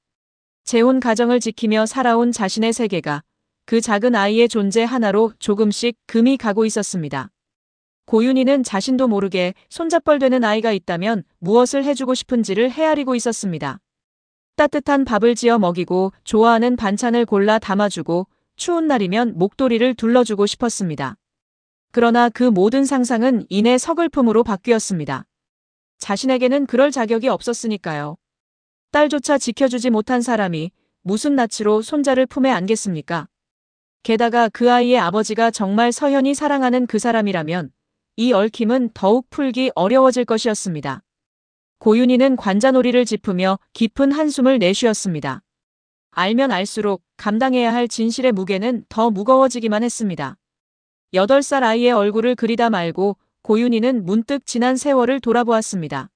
재혼 가정을 지키며 살아온 자신의 세계가 그 작은 아이의 존재 하나로 조금씩 금이 가고 있었습니다. 고윤희는 자신도 모르게 손잡벌되는 아이가 있다면 무엇을 해주고 싶은지를 헤아리고 있었습니다. 따뜻한 밥을 지어 먹이고 좋아하는 반찬을 골라 담아주고 추운 날이면 목도리를 둘러주고 싶었습니다. 그러나 그 모든 상상은 이내 서글픔으로 바뀌었습니다. 자신에게는 그럴 자격이 없었으니까요. 딸조차 지켜주지 못한 사람이 무슨 낯으로 손자를 품에 안겠습니까? 게다가 그 아이의 아버지가 정말 서현이 사랑하는 그 사람이라면 이 얽힘은 더욱 풀기 어려워질 것이었습니다. 고윤희는 관자놀이를 짚으며 깊은 한숨을 내쉬었습니다. 알면 알수록 감당해야 할 진실의 무게는 더 무거워지기만 했습니다. 8살 아이의 얼굴을 그리다 말고 고윤희는 문득 지난 세월을 돌아보았습니다.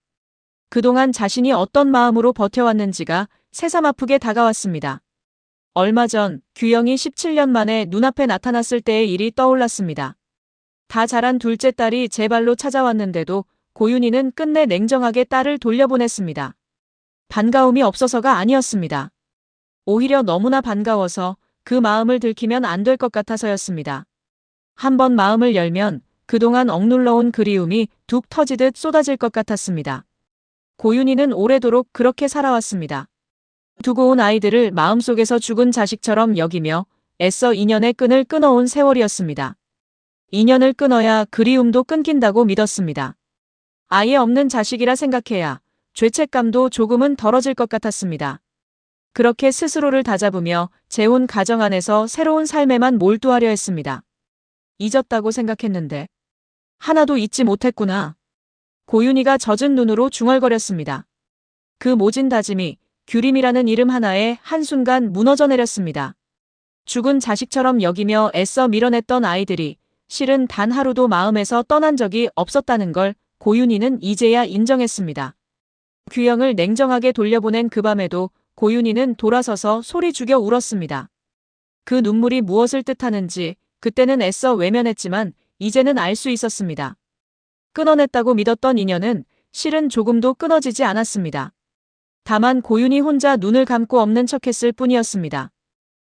그동안 자신이 어떤 마음으로 버텨왔는지가 새삼 아프게 다가왔습니다. 얼마 전 규영이 17년 만에 눈앞에 나타났을 때의 일이 떠올랐습니다. 다 자란 둘째 딸이 제 발로 찾아왔는데도 고윤희는 끝내 냉정하게 딸을 돌려보냈습니다. 반가움이 없어서가 아니었습니다. 오히려 너무나 반가워서 그 마음을 들키면 안 될 것 같아서였습니다. 한번 마음을 열면 그동안 억눌러온 그리움이 툭 터지듯 쏟아질 것 같았습니다. 고윤희는 오래도록 그렇게 살아왔습니다. 두고 온 아이들을 마음속에서 죽은 자식처럼 여기며 애써 인연의 끈을 끊어온 세월이었습니다. 인연을 끊어야 그리움도 끊긴다고 믿었습니다. 아예 없는 자식이라 생각해야 죄책감도 조금은 덜어질 것 같았습니다. 그렇게 스스로를 다잡으며 재혼 가정 안에서 새로운 삶에만 몰두하려 했습니다. 잊었다고 생각했는데 하나도 잊지 못했구나. 고윤희가 젖은 눈으로 중얼거렸습니다. 그 모진 다짐이 규림이라는 이름 하나에 한순간 무너져 내렸습니다. 죽은 자식처럼 여기며 애써 밀어냈던 아이들이 실은 단 하루도 마음에서 떠난 적이 없었다는 걸 고윤희는 이제야 인정했습니다. 규영을 냉정하게 돌려보낸 그 밤에도 고윤희는 돌아서서 소리 죽여 울었습니다. 그 눈물이 무엇을 뜻하는지 그때는 애써 외면했지만 이제는 알 수 있었습니다. 끊어냈다고 믿었던 인연은 실은 조금도 끊어지지 않았습니다. 다만 고윤희 혼자 눈을 감고 없는 척했을 뿐이었습니다.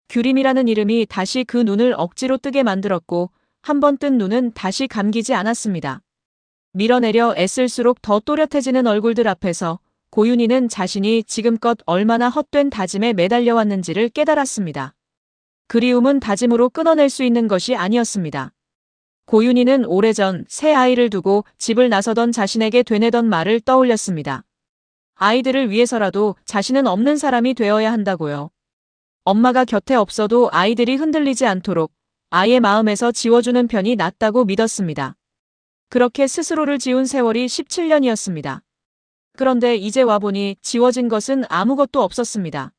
규림이라는 이름이 다시 그 눈을 억지로 뜨게 만들었고 한 번 뜬 눈은 다시 감기지 않았습니다. 밀어내려 애쓸수록 더 또렷해지는 얼굴들 앞에서 고윤희는 자신이 지금껏 얼마나 헛된 다짐에 매달려왔는지를 깨달았습니다. 그리움은 다짐으로 끊어낼 수 있는 것이 아니었습니다. 고윤희는 오래전 새 아이를 두고 집을 나서던 자신에게 되뇌던 말을 떠올렸습니다. 아이들을 위해서라도 자신은 없는 사람이 되어야 한다고요. 엄마가 곁에 없어도 아이들이 흔들리지 않도록 아이의 마음에서 지워주는 편이 낫다고 믿었습니다. 그렇게 스스로를 지운 세월이 17년이었습니다. 그런데 이제 와보니 지워진 것은 아무것도 없었습니다.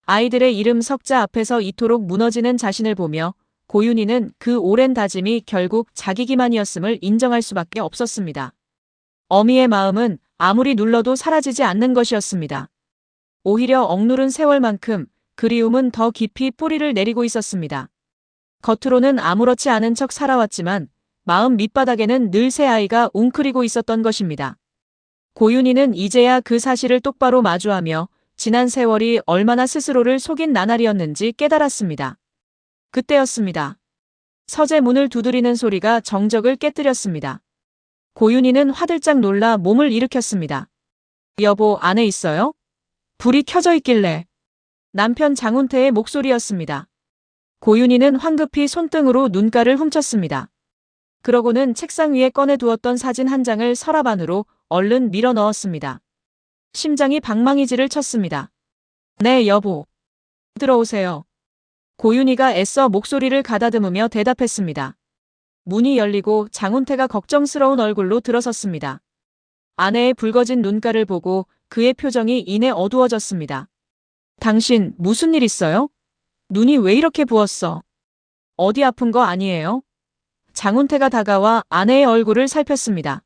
아이들의 이름 석자 앞에서 이토록 무너지는 자신을 보며 고윤희는 그 오랜 다짐이 결국 자기 기만이었음을 인정할 수밖에 없었습니다. 어미의 마음은 아무리 눌러도 사라지지 않는 것이었습니다. 오히려 억누른 세월만큼 그리움은 더 깊이 뿌리를 내리고 있었습니다. 겉으로는 아무렇지 않은 척 살아왔지만 마음 밑바닥에는 늘 새 아이가 웅크리고 있었던 것입니다. 고윤희는 이제야 그 사실을 똑바로 마주하며 지난 세월이 얼마나 스스로를 속인 나날이었는지 깨달았습니다. 그때였습니다. 서재 문을 두드리는 소리가 정적을 깨뜨렸습니다. 고윤희는 화들짝 놀라 몸을 일으켰습니다. 여보, 안에 있어요? 불이 켜져 있길래. 남편 장훈태의 목소리였습니다. 고윤희는 황급히 손등으로 눈가를 훔쳤습니다. 그러고는 책상 위에 꺼내두었던 사진 한 장을 서랍 안으로 얼른 밀어 넣었습니다. 심장이 방망이질을 쳤습니다. 네, 여보. 들어오세요. 고윤희가 애써 목소리를 가다듬으며 대답했습니다. 문이 열리고 장훈태가 걱정스러운 얼굴로 들어섰습니다. 아내의 붉어진 눈가를 보고 그의 표정이 이내 어두워졌습니다. 당신 무슨 일 있어요? 눈이 왜 이렇게 부었어? 어디 아픈 거 아니에요? 장훈태가 다가와 아내의 얼굴을 살폈습니다.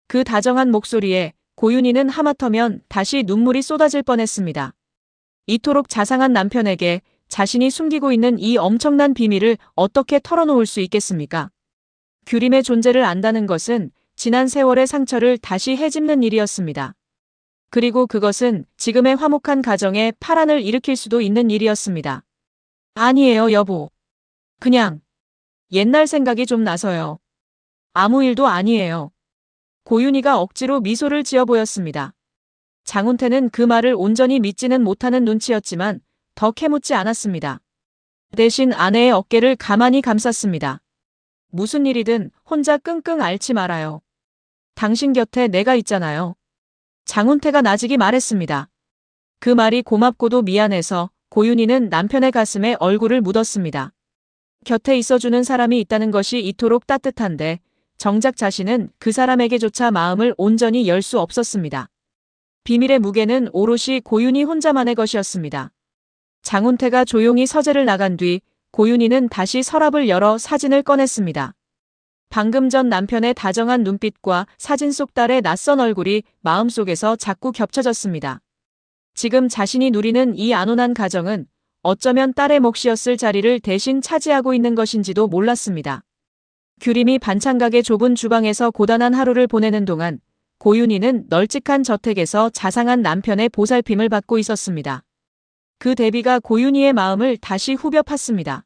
그 다정한 목소리에 고윤희는 하마터면 다시 눈물이 쏟아질 뻔했습니다. 이토록 자상한 남편에게 자신이 숨기고 있는 이 엄청난 비밀을 어떻게 털어놓을 수 있겠습니까? 규림의 존재를 안다는 것은 지난 세월의 상처를 다시 헤집는 일이었습니다. 그리고 그것은 지금의 화목한 가정에 파란을 일으킬 수도 있는 일이었습니다. 아니에요, 여보. 그냥 옛날 생각이 좀 나서요. 아무 일도 아니에요. 고윤희가 억지로 미소를 지어 보였습니다. 장훈태는 그 말을 온전히 믿지는 못하는 눈치였지만 더 캐묻지 않았습니다. 대신 아내의 어깨를 가만히 감쌌습니다. 무슨 일이든 혼자 끙끙 앓지 말아요. 당신 곁에 내가 있잖아요. 장훈태가 나직이 말했습니다. 그 말이 고맙고도 미안해서 고윤희는 남편의 가슴에 얼굴을 묻었습니다. 곁에 있어주는 사람이 있다는 것이 이토록 따뜻한데 정작 자신은 그 사람에게조차 마음을 온전히 열 수 없었습니다. 비밀의 무게는 오롯이 고윤희 혼자만의 것이었습니다. 장훈태가 조용히 서재를 나간 뒤 고윤희는 다시 서랍을 열어 사진을 꺼냈습니다. 방금 전 남편의 다정한 눈빛과 사진 속 딸의 낯선 얼굴이 마음속에서 자꾸 겹쳐졌습니다. 지금 자신이 누리는 이 안온한 가정은 어쩌면 딸의 몫이었을 자리를 대신 차지하고 있는 것인지도 몰랐습니다. 규림이 반찬가게 좁은 주방에서 고단한 하루를 보내는 동안 고윤희는 널찍한 저택에서 자상한 남편의 보살핌을 받고 있었습니다. 그 대비가 고윤희의 마음을 다시 후벼 팠습니다.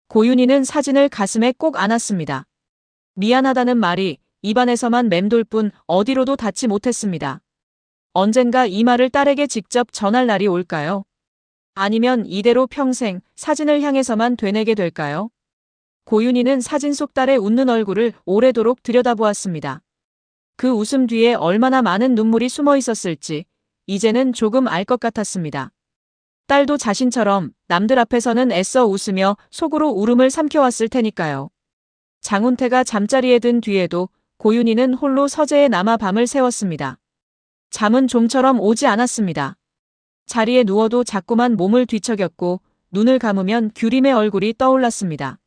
고윤희는 사진을 가슴에 꼭 안았습니다. 미안하다는 말이 입안에서만 맴돌 뿐 어디로도 닿지 못했습니다. 언젠가 이 말을 딸에게 직접 전할 날이 올까요? 아니면 이대로 평생 사진을 향해서만 되뇌게 될까요? 고윤희는 사진 속 딸의 웃는 얼굴을 오래도록 들여다보았습니다. 그 웃음 뒤에 얼마나 많은 눈물이 숨어 있었을지 이제는 조금 알 것 같았습니다. 딸도 자신처럼 남들 앞에서는 애써 웃으며 속으로 울음을 삼켜왔을 테니까요. 장훈태가 잠자리에 든 뒤에도 고윤희는 홀로 서재에 남아 밤을 새웠습니다. 잠은 좀처럼 오지 않았습니다. 자리에 누워도 자꾸만 몸을 뒤척였고 눈을 감으면 규림의 얼굴이 떠올랐습니다.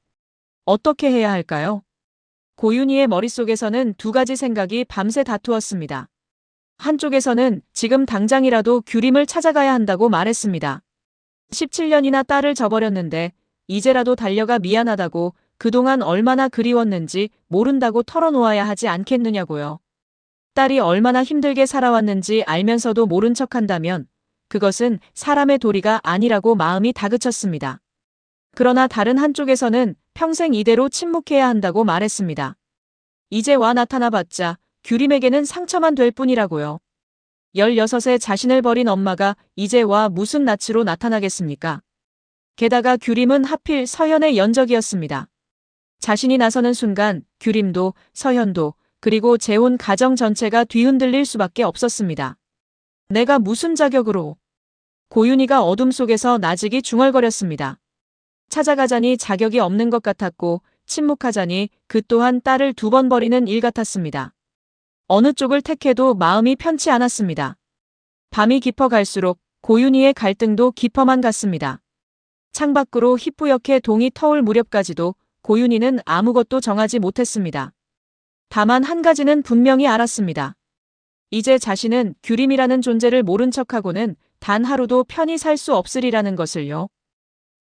어떻게 해야 할까요? 고윤희의 머릿속에서는 두 가지 생각이 밤새 다투었습니다. 한쪽에서는 지금 당장이라도 규림을 찾아가야 한다고 말했습니다. 17년이나 딸을 저버렸는데 이제라도 달려가 미안하다고 그동안 얼마나 그리웠는지 모른다고 털어놓아야 하지 않겠느냐고요. 딸이 얼마나 힘들게 살아왔는지 알면서도 모른 척한다면 그것은 사람의 도리가 아니라고 마음이 다그쳤습니다. 그러나 다른 한쪽에서는 평생 이대로 침묵해야 한다고 말했습니다. 이제 와 나타나봤자 규림에게는 상처만 될 뿐이라고요. 16에 자신을 버린 엄마가 이제 와 무슨 낯으로 나타나겠습니까? 게다가 규림은 하필 서현의 연적이었습니다. 자신이 나서는 순간 규림도 서현도 그리고 재혼 가정 전체가 뒤흔들릴 수밖에 없었습니다. 내가 무슨 자격으로? 고윤희가 어둠 속에서 나직이 중얼거렸습니다. 찾아가자니 자격이 없는 것 같았고 침묵하자니 그 또한 딸을 2번 버리는 일 같았습니다. 어느 쪽을 택해도 마음이 편치 않았습니다. 밤이 깊어갈수록 고윤희의 갈등도 깊어만 갔습니다. 창밖으로 희뿌옇게 동이 터올 무렵까지도 고윤희는 아무것도 정하지 못했습니다. 다만 한 가지는 분명히 알았습니다. 이제 자신은 규림이라는 존재를 모른 척하고는 단 하루도 편히 살 수 없으리라는 것을요.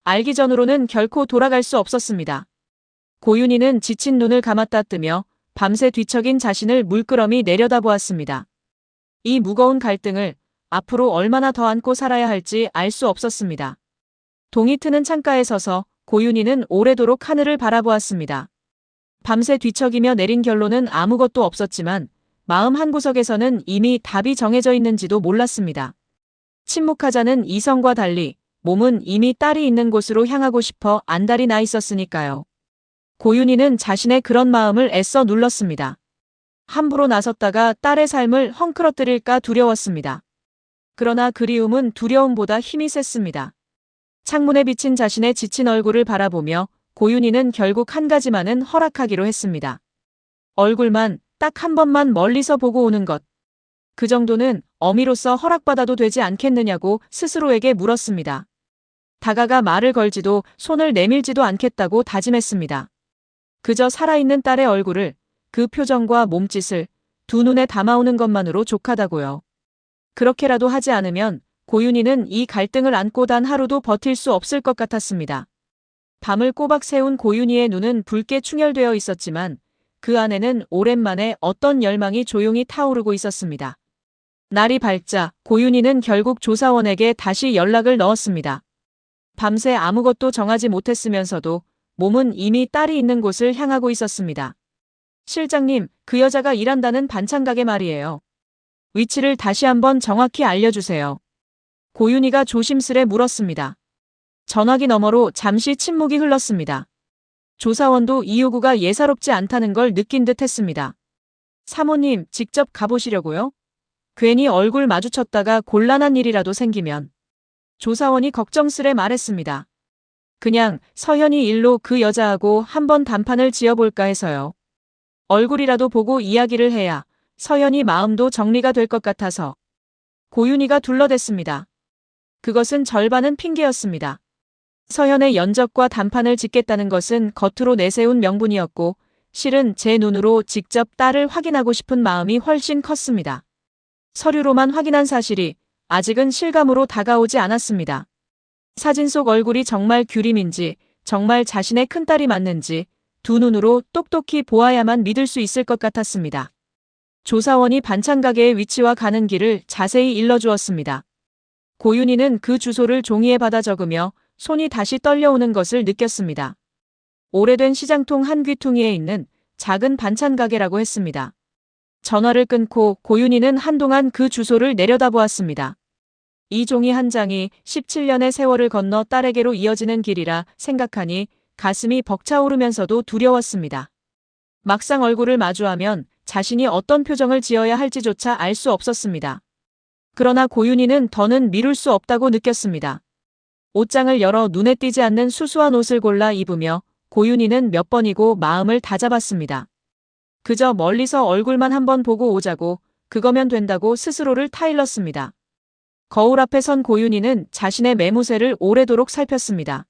알기 전으로는 결코 돌아갈 수 없었습니다. 고윤희는 지친 눈을 감았다 뜨며 밤새 뒤척인 자신을 물끄러미 내려다보았습니다. 이 무거운 갈등을 앞으로 얼마나 더 안고 살아야 할지 알 수 없었습니다. 동이 트는 창가에 서서 고윤희는 오래도록 하늘을 바라보았습니다. 밤새 뒤척이며 내린 결론은 아무것도 없었지만 마음 한구석에서는 이미 답이 정해져 있는지도 몰랐습니다. 침묵하자는 이성과 달리 몸은 이미 딸이 있는 곳으로 향하고 싶어 안달이 나 있었으니까요. 고윤희는 자신의 그런 마음을 애써 눌렀습니다. 함부로 나섰다가 딸의 삶을 헝클어뜨릴까 두려웠습니다. 그러나 그리움은 두려움보다 힘이 셌습니다. 창문에 비친 자신의 지친 얼굴을 바라보며 고윤희는 결국 한 가지만은 허락하기로 했습니다. 얼굴만 딱 한 번만 멀리서 보고 오는 것. 그 정도는 어미로서 허락받아도 되지 않겠느냐고 스스로에게 물었습니다. 다가가 말을 걸지도 손을 내밀지도 않겠다고 다짐했습니다. 그저 살아있는 딸의 얼굴을, 그 표정과 몸짓을 두 눈에 담아오는 것만으로 족하다고요. 그렇게라도 하지 않으면 고윤희는 이 갈등을 안고 단 하루도 버틸 수 없을 것 같았습니다. 밤을 꼬박 새운 고윤희의 눈은 붉게 충혈되어 있었지만 그 안에는 오랜만에 어떤 열망이 조용히 타오르고 있었습니다. 날이 밝자 고윤희는 결국 조사원에게 다시 연락을 넣었습니다. 밤새 아무것도 정하지 못했으면서도 몸은 이미 딸이 있는 곳을 향하고 있었습니다. 실장님, 그 여자가 일한다는 반찬 가게 말이에요. 위치를 다시 한번 정확히 알려주세요. 고윤희가 조심스레 물었습니다. 전화기 너머로 잠시 침묵이 흘렀습니다. 조사원도 이 요구가 예사롭지 않다는 걸 느낀 듯 했습니다. 사모님, 직접 가보시려고요? 괜히 얼굴 마주쳤다가 곤란한 일이라도 생기면. 조사원이 걱정스레 말했습니다. 그냥 서현이 일로 그 여자하고 한번 단판을 지어볼까 해서요. 얼굴이라도 보고 이야기를 해야 서현이 마음도 정리가 될 것 같아서. 고윤희가 둘러댔습니다. 그것은 절반은 핑계였습니다. 서현의 연적과 단판을 짓겠다는 것은 겉으로 내세운 명분이었고 실은 제 눈으로 직접 딸을 확인하고 싶은 마음이 훨씬 컸습니다. 서류로만 확인한 사실이 아직은 실감으로 다가오지 않았습니다. 사진 속 얼굴이 정말 규림인지 정말 자신의 큰딸이 맞는지 두 눈으로 똑똑히 보아야만 믿을 수 있을 것 같았습니다. 조사원이 반찬 가게의 위치와 가는 길을 자세히 일러주었습니다. 고윤희는 그 주소를 종이에 받아 적으며 손이 다시 떨려오는 것을 느꼈습니다. 오래된 시장통 한 귀퉁이에 있는 작은 반찬 가게라고 했습니다. 전화를 끊고 고윤희는 한동안 그 주소를 내려다보았습니다. 이 종이 한 장이 17년의 세월을 건너 딸에게로 이어지는 길이라 생각하니 가슴이 벅차오르면서도 두려웠습니다. 막상 얼굴을 마주하면 자신이 어떤 표정을 지어야 할지조차 알 수 없었습니다. 그러나 고윤희는 더는 미룰 수 없다고 느꼈습니다. 옷장을 열어 눈에 띄지 않는 수수한 옷을 골라 입으며 고윤희는 몇 번이고 마음을 다잡았습니다. 그저 멀리서 얼굴만 한번 보고 오자고, 그거면 된다고 스스로를 타일렀습니다. 거울 앞에 선 고윤희는 자신의 매무새를 오래도록 살폈습니다.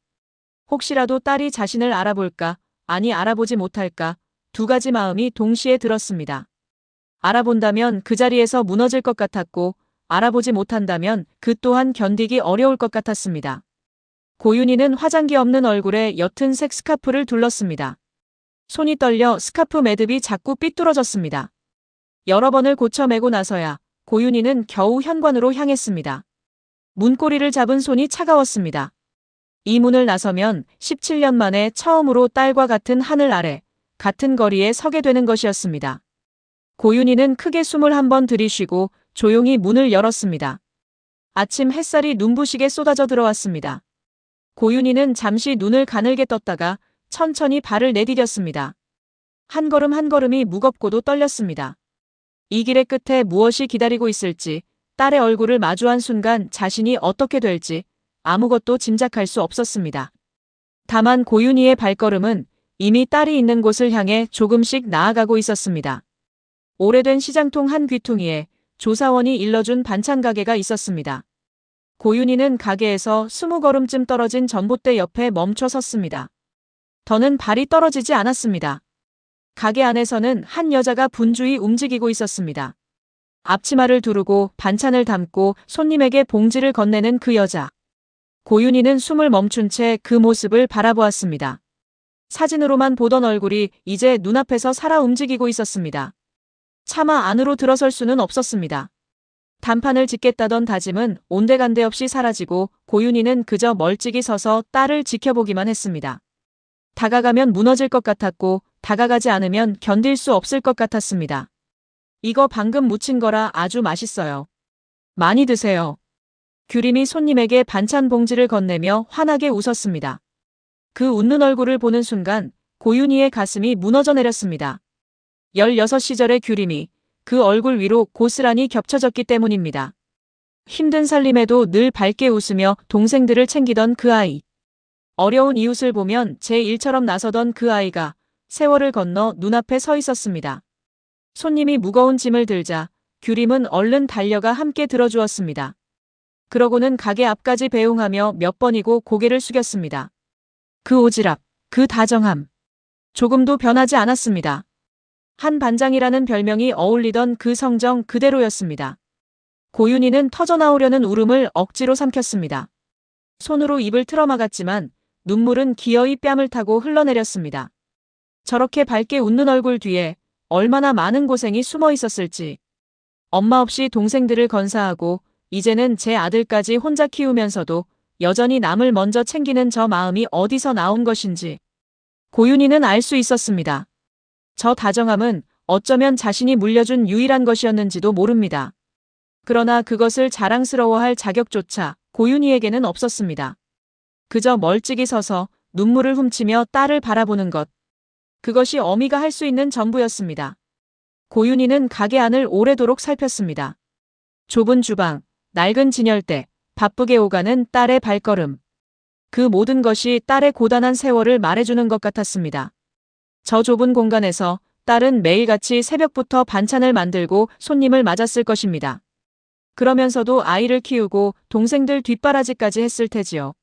혹시라도 딸이 자신을 알아볼까, 아니 알아보지 못할까, 두 가지 마음이 동시에 들었습니다. 알아본다면 그 자리에서 무너질 것 같았고, 알아보지 못한다면 그 또한 견디기 어려울 것 같았습니다. 고윤희는 화장기 없는 얼굴에 옅은 색 스카프를 둘렀습니다. 손이 떨려 스카프 매듭이 자꾸 삐뚤어졌습니다. 여러 번을 고쳐 매고 나서야 고윤희는 겨우 현관으로 향했습니다. 문고리를 잡은 손이 차가웠습니다. 이 문을 나서면 17년 만에 처음으로 딸과 같은 하늘 아래, 같은 거리에 서게 되는 것이었습니다. 고윤희는 크게 숨을 한번 들이쉬고 조용히 문을 열었습니다. 아침 햇살이 눈부시게 쏟아져 들어왔습니다. 고윤희는 잠시 눈을 가늘게 떴다가 천천히 발을 내디뎠습니다. 한 걸음 한 걸음이 무겁고도 떨렸습니다. 이 길의 끝에 무엇이 기다리고 있을지, 딸의 얼굴을 마주한 순간 자신이 어떻게 될지 아무것도 짐작할 수 없었습니다. 다만 고윤희의 발걸음은 이미 딸이 있는 곳을 향해 조금씩 나아가고 있었습니다. 오래된 시장통 한 귀퉁이에 조사원이 일러준 반찬 가게가 있었습니다. 고윤희는 가게에서 20걸음쯤 떨어진 전봇대 옆에 멈춰 섰습니다. 더는 발이 떨어지지 않았습니다. 가게 안에서는 한 여자가 분주히 움직이고 있었습니다. 앞치마를 두르고 반찬을 담고 손님에게 봉지를 건네는 그 여자. 고윤희는 숨을 멈춘 채 그 모습을 바라보았습니다. 사진으로만 보던 얼굴이 이제 눈앞에서 살아 움직이고 있었습니다. 차마 안으로 들어설 수는 없었습니다. 단판을 짓겠다던 다짐은 온데간데 없이 사라지고 고윤희는 그저 멀찍이 서서 딸을 지켜보기만 했습니다. 다가가면 무너질 것 같았고 다가가지 않으면 견딜 수 없을 것 같았습니다. 이거 방금 무친 거라 아주 맛있어요. 많이 드세요. 규림이 손님에게 반찬 봉지를 건네며 환하게 웃었습니다. 그 웃는 얼굴을 보는 순간 고윤희의 가슴이 무너져 내렸습니다. 16 시절의 규림이 그 얼굴 위로 고스란히 겹쳐졌기 때문입니다. 힘든 살림에도 늘 밝게 웃으며 동생들을 챙기던 그 아이. 어려운 이웃을 보면 제1처럼 나서던 그 아이가 세월을 건너 눈앞에 서 있었습니다. 손님이 무거운 짐을 들자 규림은 얼른 달려가 함께 들어주었습니다. 그러고는 가게 앞까지 배웅하며 몇 번이고 고개를 숙였습니다. 그 오지랖, 그 다정함. 조금도 변하지 않았습니다. 한 반장이라는 별명이 어울리던 그 성정 그대로였습니다. 고윤희는 터져나오려는 울음을 억지로 삼켰습니다. 손으로 입을 틀어막았지만 눈물은 기어이 뺨을 타고 흘러내렸습니다. 저렇게 밝게 웃는 얼굴 뒤에 얼마나 많은 고생이 숨어 있었을지. 엄마 없이 동생들을 건사하고 이제는 제 아들까지 혼자 키우면서도 여전히 남을 먼저 챙기는 저 마음이 어디서 나온 것인지 고윤희는 알 수 있었습니다. 저 다정함은 어쩌면 자신이 물려준 유일한 것이었는지도 모릅니다. 그러나 그것을 자랑스러워할 자격조차 고윤희에게는 없었습니다. 그저 멀찍이 서서 눈물을 훔치며 딸을 바라보는 것. 그것이 어미가 할 수 있는 전부였습니다. 고윤희는 가게 안을 오래도록 살폈습니다. 좁은 주방, 낡은 진열대, 바쁘게 오가는 딸의 발걸음. 그 모든 것이 딸의 고단한 세월을 말해주는 것 같았습니다. 저 좁은 공간에서 딸은 매일같이 새벽부터 반찬을 만들고 손님을 맞았을 것입니다. 그러면서도 아이를 키우고 동생들 뒷바라지까지 했을 테지요.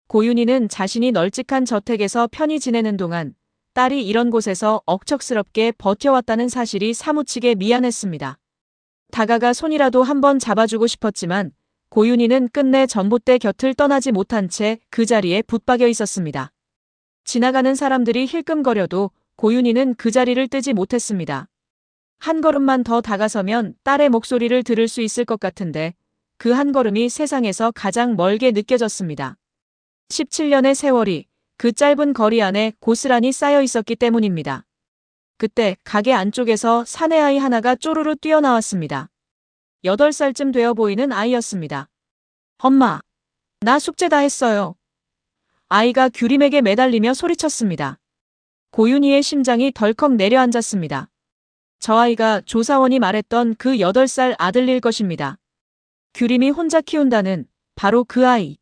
고윤희는 자신이 널찍한 저택에서 편히 지내는 동안 딸이 이런 곳에서 억척스럽게 버텨왔다는 사실이 사무치게 미안했습니다. 다가가 손이라도 한번 잡아주고 싶었지만 고윤희는 끝내 전봇대 곁을 떠나지 못한 채 그 자리에 붙박여 있었습니다. 지나가는 사람들이 힐끔거려도 고윤희는 그 자리를 뜨지 못했습니다. 한 걸음만 더 다가서면 딸의 목소리를 들을 수 있을 것 같은데 그 한 걸음이 세상에서 가장 멀게 느껴졌습니다. 17년의 세월이 그 짧은 거리 안에 고스란히 쌓여 있었기 때문입니다. 그때 가게 안쪽에서 사내아이 하나가 쪼르르 뛰어나왔습니다. 8살쯤 되어 보이는 아이였습니다. 엄마, 나 숙제 다 했어요. 아이가 규림에게 매달리며 소리쳤습니다. 고윤희의 심장이 덜컥 내려앉았습니다. 저 아이가 조사원이 말했던 그 8살 아들일 것입니다. 규림이 혼자 키운다는 바로 그 아이.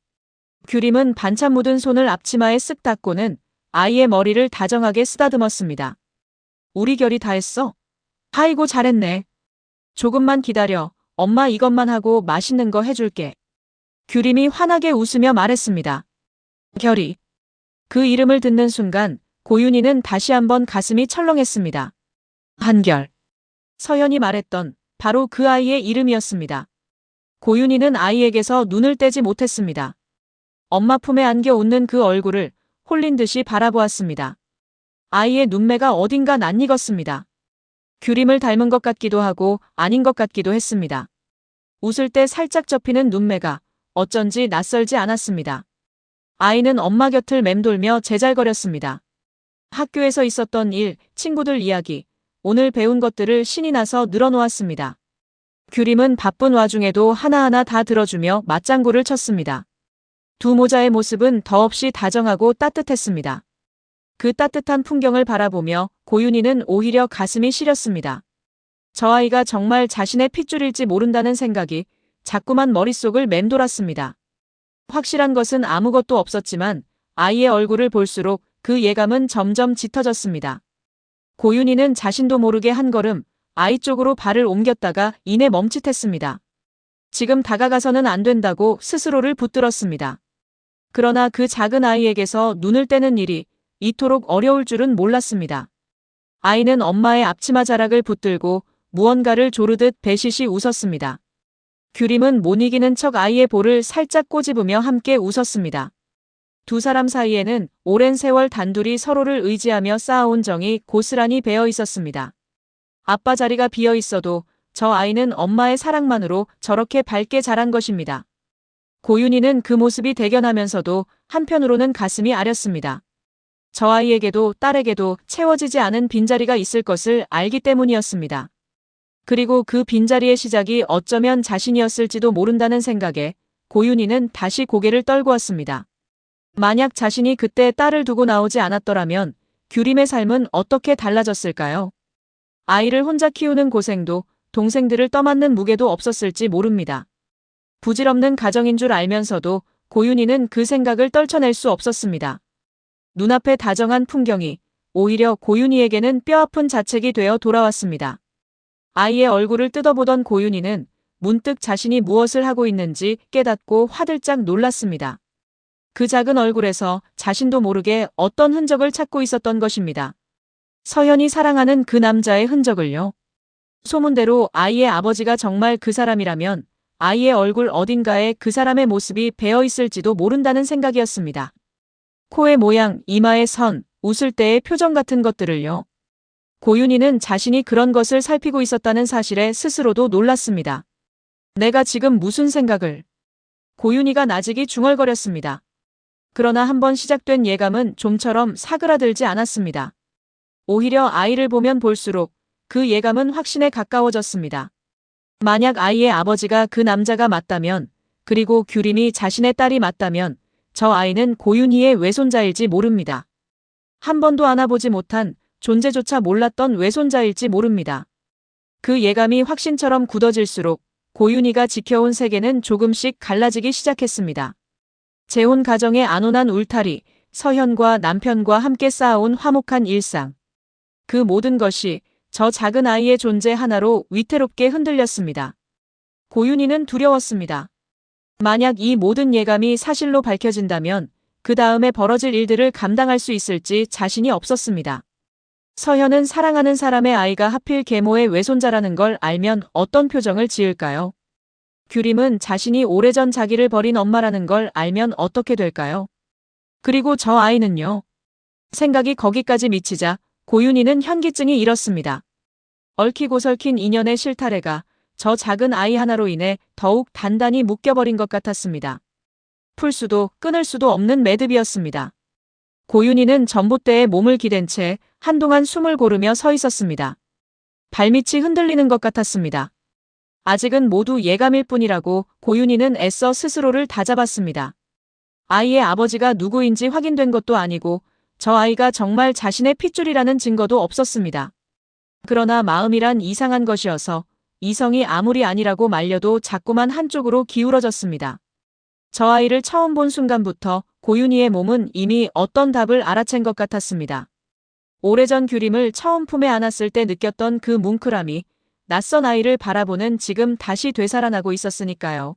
규림은 반찬 묻은 손을 앞치마에 쓱 닦고는 아이의 머리를 다정하게 쓰다듬었습니다. 우리 결이 다 했어? 아이고 잘했네. 조금만 기다려. 엄마 이것만 하고 맛있는 거 해줄게. 규림이 환하게 웃으며 말했습니다. 결이. 그 이름을 듣는 순간 고윤희는 다시 한번 가슴이 철렁했습니다. 한결. 서연이 말했던 바로 그 아이의 이름이었습니다. 고윤희는 아이에게서 눈을 떼지 못했습니다. 엄마 품에 안겨 웃는 그 얼굴을 홀린 듯이 바라보았습니다. 아이의 눈매가 어딘가 낯익었습니다. 규림을 닮은 것 같기도 하고 아닌 것 같기도 했습니다. 웃을 때 살짝 접히는 눈매가 어쩐지 낯설지 않았습니다. 아이는 엄마 곁을 맴돌며 제잘거렸습니다. 학교에서 있었던 일, 친구들 이야기, 오늘 배운 것들을 신이 나서 늘어놓았습니다. 규림은 바쁜 와중에도 하나하나 다 들어주며 맞장구를 쳤습니다. 두 모자의 모습은 더없이 다정하고 따뜻했습니다. 그 따뜻한 풍경을 바라보며 고윤희는 오히려 가슴이 시렸습니다. 저 아이가 정말 자신의 핏줄일지 모른다는 생각이 자꾸만 머릿속을 맴돌았습니다. 확실한 것은 아무것도 없었지만 아이의 얼굴을 볼수록 그 예감은 점점 짙어졌습니다. 고윤희는 자신도 모르게 한 걸음 아이 쪽으로 발을 옮겼다가 이내 멈칫했습니다. 지금 다가가서는 안 된다고 스스로를 붙들었습니다. 그러나 그 작은 아이에게서 눈을 떼는 일이 이토록 어려울 줄은 몰랐습니다. 아이는 엄마의 앞치마 자락을 붙들고 무언가를 조르듯 배시시 웃었습니다. 규림은 못 이기는 척 아이의 볼을 살짝 꼬집으며 함께 웃었습니다. 두 사람 사이에는 오랜 세월 단둘이 서로를 의지하며 쌓아온 정이 고스란히 배어 있었습니다. 아빠 자리가 비어 있어도 저 아이는 엄마의 사랑만으로 저렇게 밝게 자란 것입니다. 고윤희는 그 모습이 대견하면서도 한편으로는 가슴이 아렸습니다. 저 아이에게도 딸에게도 채워지지 않은 빈자리가 있을 것을 알기 때문이었습니다. 그리고 그 빈자리의 시작이 어쩌면 자신이었을지도 모른다는 생각에 고윤희는 다시 고개를 떨구었습니다. 만약 자신이 그때 딸을 두고 나오지 않았더라면 규림의 삶은 어떻게 달라졌을까요? 아이를 혼자 키우는 고생도 동생들을 떠맡는 무게도 없었을지 모릅니다. 부질없는 가정인 줄 알면서도 고윤희는 그 생각을 떨쳐낼 수 없었습니다. 눈앞에 다정한 풍경이 오히려 고윤희에게는 뼈아픈 자책이 되어 돌아왔습니다. 아이의 얼굴을 뜯어보던 고윤희는 문득 자신이 무엇을 하고 있는지 깨닫고 화들짝 놀랐습니다. 그 작은 얼굴에서 자신도 모르게 어떤 흔적을 찾고 있었던 것입니다. 서현이 사랑하는 그 남자의 흔적을요. 소문대로 아이의 아버지가 정말 그 사람이라면 아이의 얼굴 어딘가에 그 사람의 모습이 배어 있을지도 모른다는 생각이었습니다. 코의 모양, 이마의 선, 웃을 때의 표정 같은 것들을요. 고윤희는 자신이 그런 것을 살피고 있었다는 사실에 스스로도 놀랐습니다. 내가 지금 무슨 생각을... 고윤희가 나직이 중얼거렸습니다. 그러나 한번 시작된 예감은 좀처럼 사그라들지 않았습니다. 오히려 아이를 보면 볼수록 그 예감은 확신에 가까워졌습니다. 만약 아이의 아버지가 그 남자가 맞다면, 그리고 규림이 자신의 딸이 맞다면 저 아이는 고윤희의 외손자일지 모릅니다. 한 번도 안아보지 못한, 존재조차 몰랐던 외손자일지 모릅니다. 그 예감이 확신처럼 굳어질수록 고윤희가 지켜온 세계는 조금씩 갈라지기 시작했습니다. 재혼 가정의 안온한 울타리, 서현과 남편과 함께 쌓아온 화목한 일상. 그 모든 것이 저 작은 아이의 존재 하나로 위태롭게 흔들렸습니다. 고윤희는 두려웠습니다. 만약 이 모든 예감이 사실로 밝혀진다면 그 다음에 벌어질 일들을 감당할 수 있을지 자신이 없었습니다. 서현은 사랑하는 사람의 아이가 하필 계모의 외손자라는 걸 알면 어떤 표정을 지을까요? 규림은 자신이 오래전 자기를 버린 엄마라는 걸 알면 어떻게 될까요? 그리고 저 아이는요? 생각이 거기까지 미치자 고윤희는 현기증이 일었습니다. 얽히고 설킨 인연의 실타래가 저 작은 아이 하나로 인해 더욱 단단히 묶여버린 것 같았습니다. 풀 수도 끊을 수도 없는 매듭이었습니다. 고윤희는 전봇대에 몸을 기댄 채 한동안 숨을 고르며 서 있었습니다. 발밑이 흔들리는 것 같았습니다. 아직은 모두 예감일 뿐이라고 고윤희는 애써 스스로를 다잡았습니다. 아이의 아버지가 누구인지 확인된 것도 아니고 저 아이가 정말 자신의 핏줄이라는 증거도 없었습니다. 그러나 마음이란 이상한 것이어서 이성이 아무리 아니라고 말려도 자꾸만 한쪽으로 기울어졌습니다. 저 아이를 처음 본 순간부터 고윤희의 몸은 이미 어떤 답을 알아챈 것 같았습니다. 오래전 규림을 처음 품에 안았을 때 느꼈던 그 뭉클함이 낯선 아이를 바라보는 지금 다시 되살아나고 있었으니까요.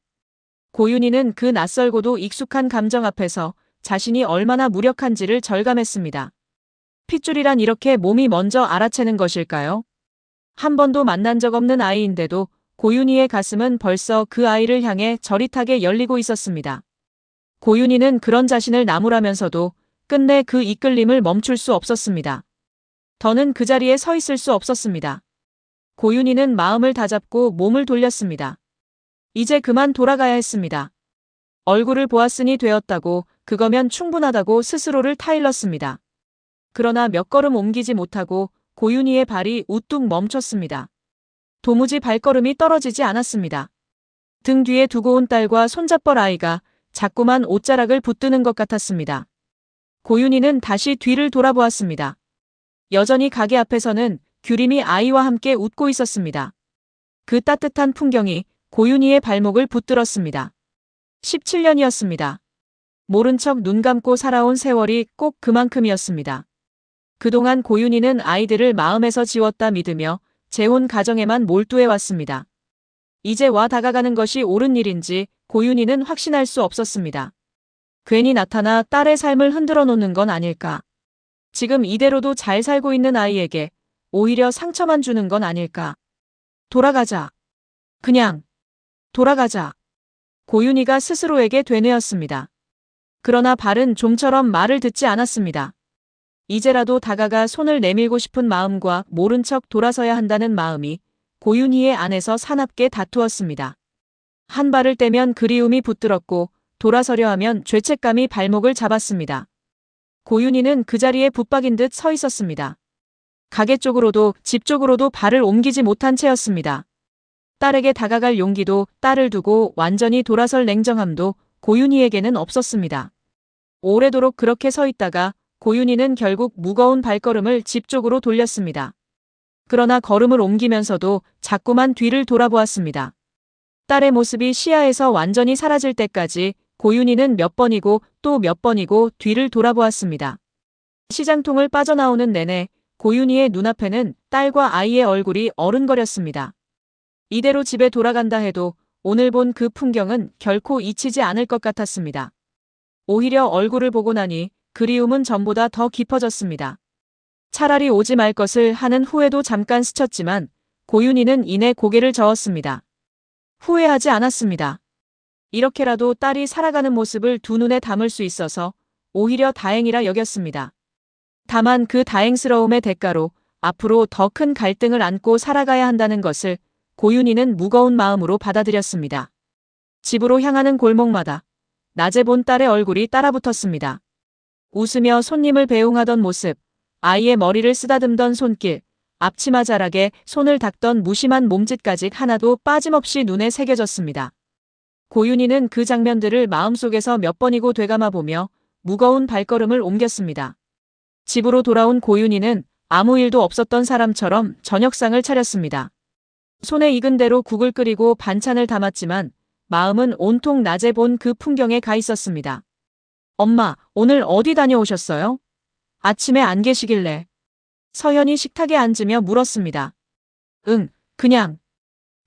고윤희는 그 낯설고도 익숙한 감정 앞에서 자신이 얼마나 무력한지를 절감했습니다. 핏줄이란 이렇게 몸이 먼저 알아채는 것일까요? 한 번도 만난 적 없는 아이인데도 고윤희의 가슴은 벌써 그 아이를 향해 저릿하게 열리고 있었습니다. 고윤희는 그런 자신을 나무라면서도 끝내 그 이끌림을 멈출 수 없었습니다. 더는 그 자리에 서 있을 수 없었습니다. 고윤희는 마음을 다잡고 몸을 돌렸습니다. 이제 그만 돌아가야 했습니다. 얼굴을 보았으니 되었다고, 그거면 충분하다고 스스로를 타일렀습니다. 그러나 몇 걸음 옮기지 못하고 고윤희의 발이 우뚝 멈췄습니다. 도무지 발걸음이 떨어지지 않았습니다. 등 뒤에 두고 온 딸과 손잡벌 아이가 자꾸만 옷자락을 붙드는 것 같았습니다. 고윤희는 다시 뒤를 돌아보았습니다. 여전히 가게 앞에서는 규림이 아이와 함께 웃고 있었습니다. 그 따뜻한 풍경이 고윤희의 발목을 붙들었습니다. 17년이었습니다. 모른 척 눈 감고 살아온 세월이 꼭 그만큼이었습니다. 그동안 고윤희는 아이들을 마음에서 지웠다 믿으며 재혼 가정에만 몰두해왔습니다. 이제 와 다가가는 것이 옳은 일인지 고윤희는 확신할 수 없었습니다. 괜히 나타나 딸의 삶을 흔들어 놓는 건 아닐까. 지금 이대로도 잘 살고 있는 아이에게 오히려 상처만 주는 건 아닐까. 돌아가자. 그냥 돌아가자. 고윤희가 스스로에게 되뇌었습니다. 그러나 발은 좀처럼 말을 듣지 않았습니다. 이제라도 다가가 손을 내밀고 싶은 마음과 모른 척 돌아서야 한다는 마음이 고윤희의 안에서 사납게 다투었습니다. 한 발을 떼면 그리움이 붙들었고 돌아서려 하면 죄책감이 발목을 잡았습니다. 고윤희는 그 자리에 붙박인 듯 서 있었습니다. 가게 쪽으로도 집 쪽으로도 발을 옮기지 못한 채였습니다. 딸에게 다가갈 용기도, 딸을 두고 완전히 돌아설 냉정함도 고윤희에게는 없었습니다. 오래도록 그렇게 서 있다가 고윤희는 결국 무거운 발걸음을 집 쪽으로 돌렸습니다. 그러나 걸음을 옮기면서도 자꾸만 뒤를 돌아보았습니다. 딸의 모습이 시야에서 완전히 사라질 때까지 고윤희는 몇 번이고 또 몇 번이고 뒤를 돌아보았습니다. 시장통을 빠져나오는 내내 고윤희의 눈앞에는 딸과 아이의 얼굴이 어른거렸습니다. 이대로 집에 돌아간다 해도 오늘 본 그 풍경은 결코 잊히지 않을 것 같았습니다. 오히려 얼굴을 보고 나니 그리움은 전보다 더 깊어졌습니다. 차라리 오지 말 것을 하는 후회도 잠깐 스쳤지만 고윤희는 이내 고개를 저었습니다. 후회하지 않았습니다. 이렇게라도 딸이 살아가는 모습을 두 눈에 담을 수 있어서 오히려 다행이라 여겼습니다. 다만 그 다행스러움의 대가로 앞으로 더 큰 갈등을 안고 살아가야 한다는 것을 고윤희는 무거운 마음으로 받아들였습니다. 집으로 향하는 골목마다 낮에 본 딸의 얼굴이 따라붙었습니다. 웃으며 손님을 배웅하던 모습, 아이의 머리를 쓰다듬던 손길, 앞치마 자락에 손을 닦던 무심한 몸짓까지 하나도 빠짐없이 눈에 새겨졌습니다. 고윤희는 그 장면들을 마음속에서 몇 번이고 되감아보며 무거운 발걸음을 옮겼습니다. 집으로 돌아온 고윤희는 아무 일도 없었던 사람처럼 저녁상을 차렸습니다. 손에 익은 대로 국을 끓이고 반찬을 담았지만 마음은 온통 낮에 본 그 풍경에 가 있었습니다. 엄마, 오늘 어디 다녀오셨어요? 아침에 안 계시길래. 서연이 식탁에 앉으며 물었습니다. 응, 그냥.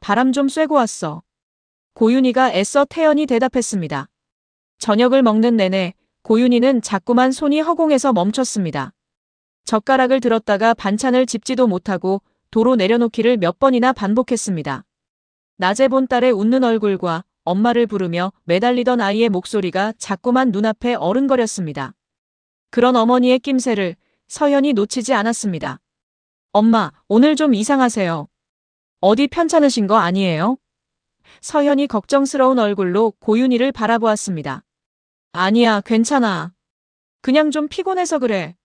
바람 좀 쐬고 왔어. 고윤희가 애써 태연히 대답했습니다. 저녁을 먹는 내내 고윤희는 자꾸만 손이 허공에서 멈췄습니다. 젓가락을 들었다가 반찬을 집지도 못하고 도로 내려놓기를 몇 번이나 반복했습니다. 낮에 본 딸의 웃는 얼굴과 엄마를 부르며 매달리던 아이의 목소리가 자꾸만 눈앞에 어른거렸습니다. 그런 어머니의 낌새를 서연이 놓치지 않았습니다. 엄마, 오늘 좀 이상하세요. 어디 편찮으신 거 아니에요? 서연이 걱정스러운 얼굴로 고윤희를 바라보았습니다. 아니야, 괜찮아. 그냥 좀 피곤해서 그래.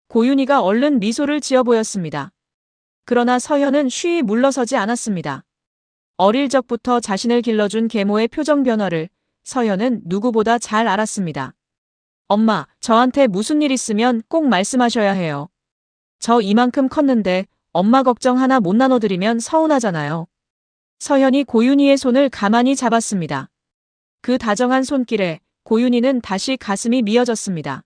고윤희가 얼른 미소를 지어 보였습니다. 그러나 서연은 쉬이 물러서지 않았습니다. 어릴 적부터 자신을 길러준 계모의 표정 변화를 서연은 누구보다 잘 알았습니다. 엄마, 저한테 무슨 일 있으면 꼭 말씀하셔야 해요. 저 이만큼 컸는데 엄마 걱정 하나 못 나눠드리면 서운하잖아요. 서연이 고윤희의 손을 가만히 잡았습니다. 그 다정한 손길에 고윤희는 다시 가슴이 미어졌습니다.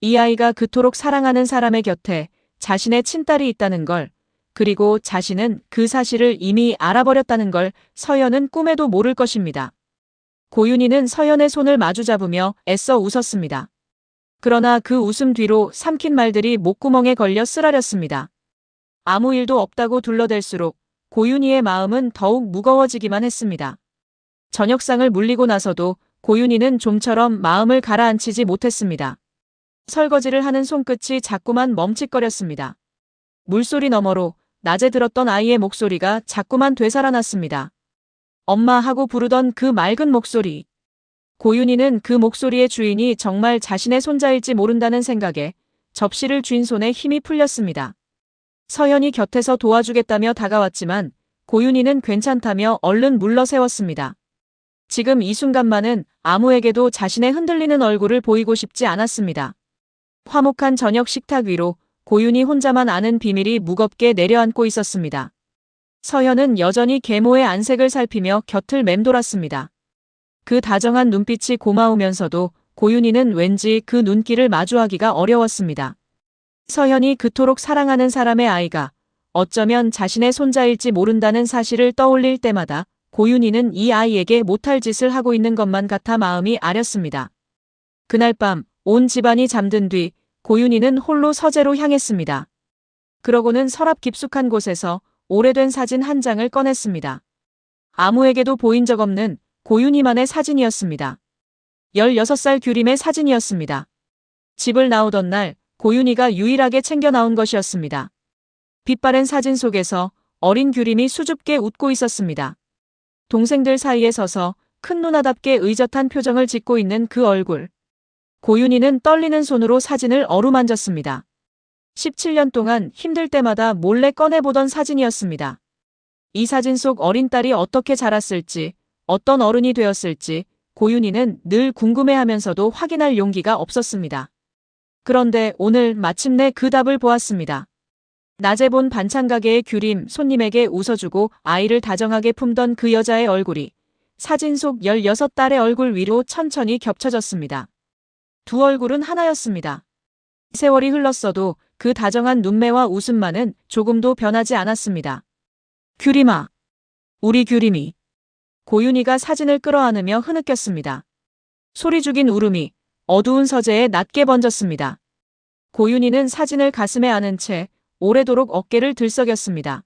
이 아이가 그토록 사랑하는 사람의 곁에 자신의 친딸이 있다는 걸, 그리고 자신은 그 사실을 이미 알아버렸다는 걸 서연은 꿈에도 모를 것입니다. 고윤희는 서연의 손을 마주잡으며 애써 웃었습니다. 그러나 그 웃음 뒤로 삼킨 말들이 목구멍에 걸려 쓰라렸습니다. 아무 일도 없다고 둘러댈수록 고윤희의 마음은 더욱 무거워지기만 했습니다. 저녁상을 물리고 나서도 고윤희는 좀처럼 마음을 가라앉히지 못했습니다. 설거지를 하는 손끝이 자꾸만 멈칫거렸습니다. 물소리 너머로 낮에 들었던 아이의 목소리가 자꾸만 되살아났습니다. 엄마 하고 부르던 그 맑은 목소리. 고윤희는 그 목소리의 주인이 정말 자신의 손자일지 모른다는 생각에 접시를 쥔 손에 힘이 풀렸습니다. 서연이 곁에서 도와주겠다며 다가왔지만 고윤희는 괜찮다며 얼른 물러세웠습니다. 지금 이 순간만은 아무에게도 자신의 흔들리는 얼굴을 보이고 싶지 않았습니다. 화목한 저녁 식탁 위로 고윤희 혼자만 아는 비밀이 무겁게 내려앉고 있었습니다. 서연은 여전히 계모의 안색을 살피며 곁을 맴돌았습니다. 그 다정한 눈빛이 고마우면서도 고윤희는 왠지 그 눈길을 마주하기가 어려웠습니다. 서연이 그토록 사랑하는 사람의 아이가 어쩌면 자신의 손자일지 모른다는 사실을 떠올릴 때마다 고윤희는 이 아이에게 못할 짓을 하고 있는 것만 같아 마음이 아렸습니다. 그날 밤 온 집안이 잠든 뒤 고윤희는 홀로 서재로 향했습니다. 그러고는 서랍 깊숙한 곳에서 오래된 사진 한 장을 꺼냈습니다. 아무에게도 보인 적 없는 고윤희만의 사진이었습니다. 16살 규림의 사진이었습니다. 집을 나오던 날 고윤희가 유일하게 챙겨 나온 것이었습니다. 빛바랜 사진 속에서 어린 규림이 수줍게 웃고 있었습니다. 동생들 사이에 서서 큰 누나답게 의젓한 표정을 짓고 있는 그 얼굴. 고윤희는 떨리는 손으로 사진을 어루만졌습니다. 17년 동안 힘들 때마다 몰래 꺼내보던 사진이었습니다. 이 사진 속 어린 딸이 어떻게 자랐을지, 어떤 어른이 되었을지 고윤희는 늘 궁금해하면서도 확인할 용기가 없었습니다. 그런데 오늘 마침내 그 답을 보았습니다. 낮에 본 반찬 가게의 규림 손님에게 웃어주고 아이를 다정하게 품던 그 여자의 얼굴이 사진 속 16딸의 얼굴 위로 천천히 겹쳐졌습니다. 두 얼굴은 하나였습니다. 세월이 흘렀어도 그 다정한 눈매와 웃음만은 조금도 변하지 않았습니다. 규림아. 우리 규림이. 고윤희가 사진을 끌어안으며 흐느꼈습니다. 소리 죽인 울음이 어두운 서재에 낮게 번졌습니다. 고윤희는 사진을 가슴에 안은 채 오래도록 어깨를 들썩였습니다.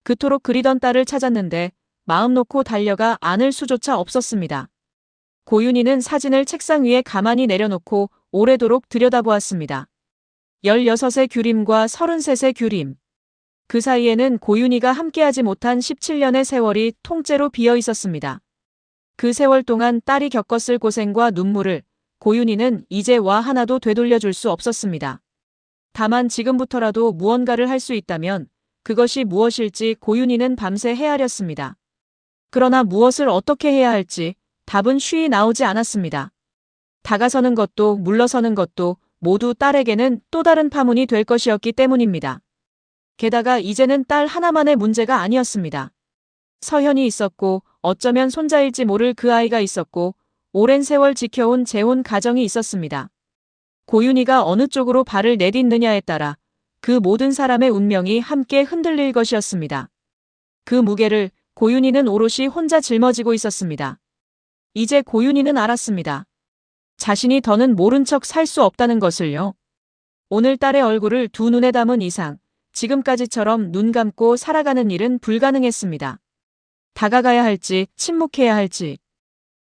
그토록 그리던 딸을 찾았는데 마음 놓고 달려가 안을 수조차 없었습니다. 고윤희는 사진을 책상 위에 가만히 내려놓고 오래도록 들여다보았습니다. 16의 규림과 33의 규림. 그 사이에는 고윤희가 함께하지 못한 17년의 세월이 통째로 비어 있었습니다. 그 세월 동안 딸이 겪었을 고생과 눈물을 고윤희는 이제와 하나도 되돌려줄 수 없었습니다. 다만 지금부터라도 무언가를 할 수 있다면 그것이 무엇일지 고윤희는 밤새 헤아렸습니다. 그러나 무엇을 어떻게 해야 할지 답은 쉬이 나오지 않았습니다. 다가서는 것도 물러서는 것도 모두 딸에게는 또 다른 파문이 될 것이었기 때문입니다. 게다가 이제는 딸 하나만의 문제가 아니었습니다. 서현이 있었고 어쩌면 손자일지 모를 그 아이가 있었고 오랜 세월 지켜온 재혼 가정이 있었습니다. 고윤희가 어느 쪽으로 발을 내딛느냐에 따라 그 모든 사람의 운명이 함께 흔들릴 것이었습니다. 그 무게를 고윤희는 오롯이 혼자 짊어지고 있었습니다. 이제 고윤희는 알았습니다. 자신이 더는 모른 척 살 수 없다는 것을요. 오늘 딸의 얼굴을 두 눈에 담은 이상 지금까지처럼 눈 감고 살아가는 일은 불가능했습니다. 다가가야 할지 침묵해야 할지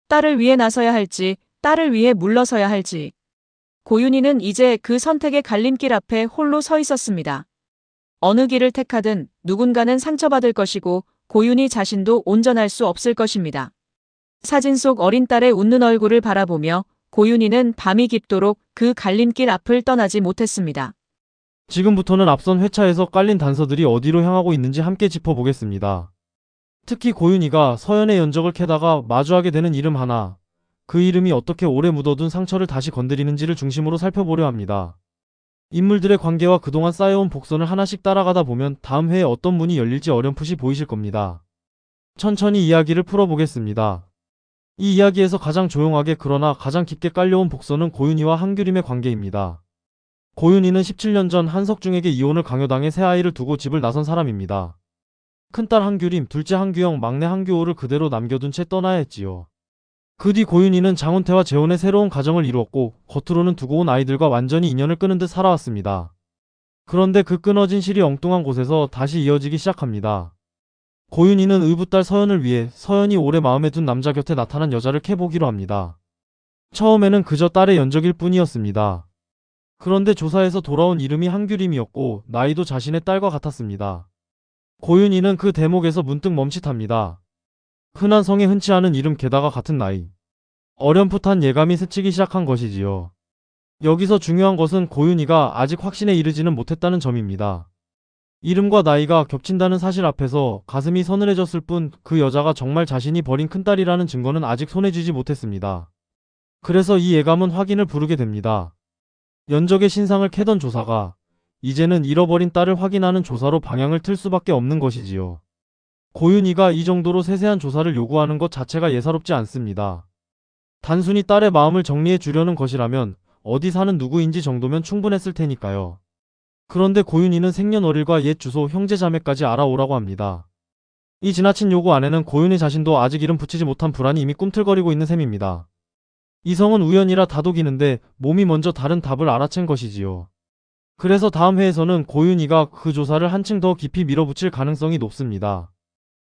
딸을 위해 나서야 할지 딸을 위해 물러서야 할지 고윤희는 이제 그 선택의 갈림길 앞에 홀로 서 있었습니다. 어느 길을 택하든 누군가는 상처받을 것이고 고윤희 자신도 온전할 수 없을 것입니다. 사진 속 어린 딸의 웃는 얼굴을 바라보며 고윤희는 밤이 깊도록 그 갈림길 앞을 떠나지 못했습니다. 지금부터는 앞선 회차에서 깔린 단서들이 어디로 향하고 있는지 함께 짚어보겠습니다. 특히 고윤희가 서연의 연적을 캐다가 마주하게 되는 이름 하나, 그 이름이 어떻게 오래 묻어둔 상처를 다시 건드리는지를 중심으로 살펴보려 합니다. 인물들의 관계와 그동안 쌓여온 복선을 하나씩 따라가다 보면 다음 회에 어떤 문이 열릴지 어렴풋이 보이실 겁니다. 천천히 이야기를 풀어보겠습니다. 이 이야기에서 가장 조용하게 그러나 가장 깊게 깔려온 복선은 고윤희와 한규림의 관계입니다. 고윤희는 17년 전 한석중에게 이혼을 강요당해 새 아이를 두고 집을 나선 사람입니다. 큰딸 한규림, 둘째 한규영, 막내 한규호를 그대로 남겨둔 채 떠나야 했지요. 그 뒤 고윤희는 장훈태와 재혼의 새로운 가정을 이루었고 겉으로는 두고 온 아이들과 완전히 인연을 끊은 듯 살아왔습니다. 그런데 그 끊어진 실이 엉뚱한 곳에서 다시 이어지기 시작합니다. 고윤희는 의붓딸 서연을 위해 서연이 오래 마음에 둔 남자 곁에 나타난 여자를 캐보기로 합니다. 처음에는 그저 딸의 연적일 뿐이었습니다. 그런데 조사에서 돌아온 이름이 한규림이었고 나이도 자신의 딸과 같았습니다. 고윤희는 그 대목에서 문득 멈칫합니다. 흔한 성에 흔치 않은 이름 게다가 같은 나이. 어렴풋한 예감이 스치기 시작한 것이지요. 여기서 중요한 것은 고윤희가 아직 확신에 이르지는 못했다는 점입니다. 이름과 나이가 겹친다는 사실 앞에서 가슴이 서늘해졌을 뿐 그 여자가 정말 자신이 버린 큰딸이라는 증거는 아직 손에 쥐지 못했습니다. 그래서 이 예감은 확인을 부르게 됩니다. 연적의 신상을 캐던 조사가 이제는 잃어버린 딸을 확인하는 조사로 방향을 틀 수밖에 없는 것이지요. 고윤희가 이 정도로 세세한 조사를 요구하는 것 자체가 예사롭지 않습니다. 단순히 딸의 마음을 정리해 주려는 것이라면 어디 사는 누구인지 정도면 충분했을 테니까요. 그런데 고윤희는 생년월일과 옛 주소, 형제자매까지 알아오라고 합니다. 이 지나친 요구 안에는 고윤희 자신도 아직 이름 붙이지 못한 불안이 이미 꿈틀거리고 있는 셈입니다. 이성은 우연이라 다독이는데 몸이 먼저 다른 답을 알아챈 것이지요. 그래서 다음 회에서는 고윤희가 그 조사를 한층 더 깊이 밀어붙일 가능성이 높습니다.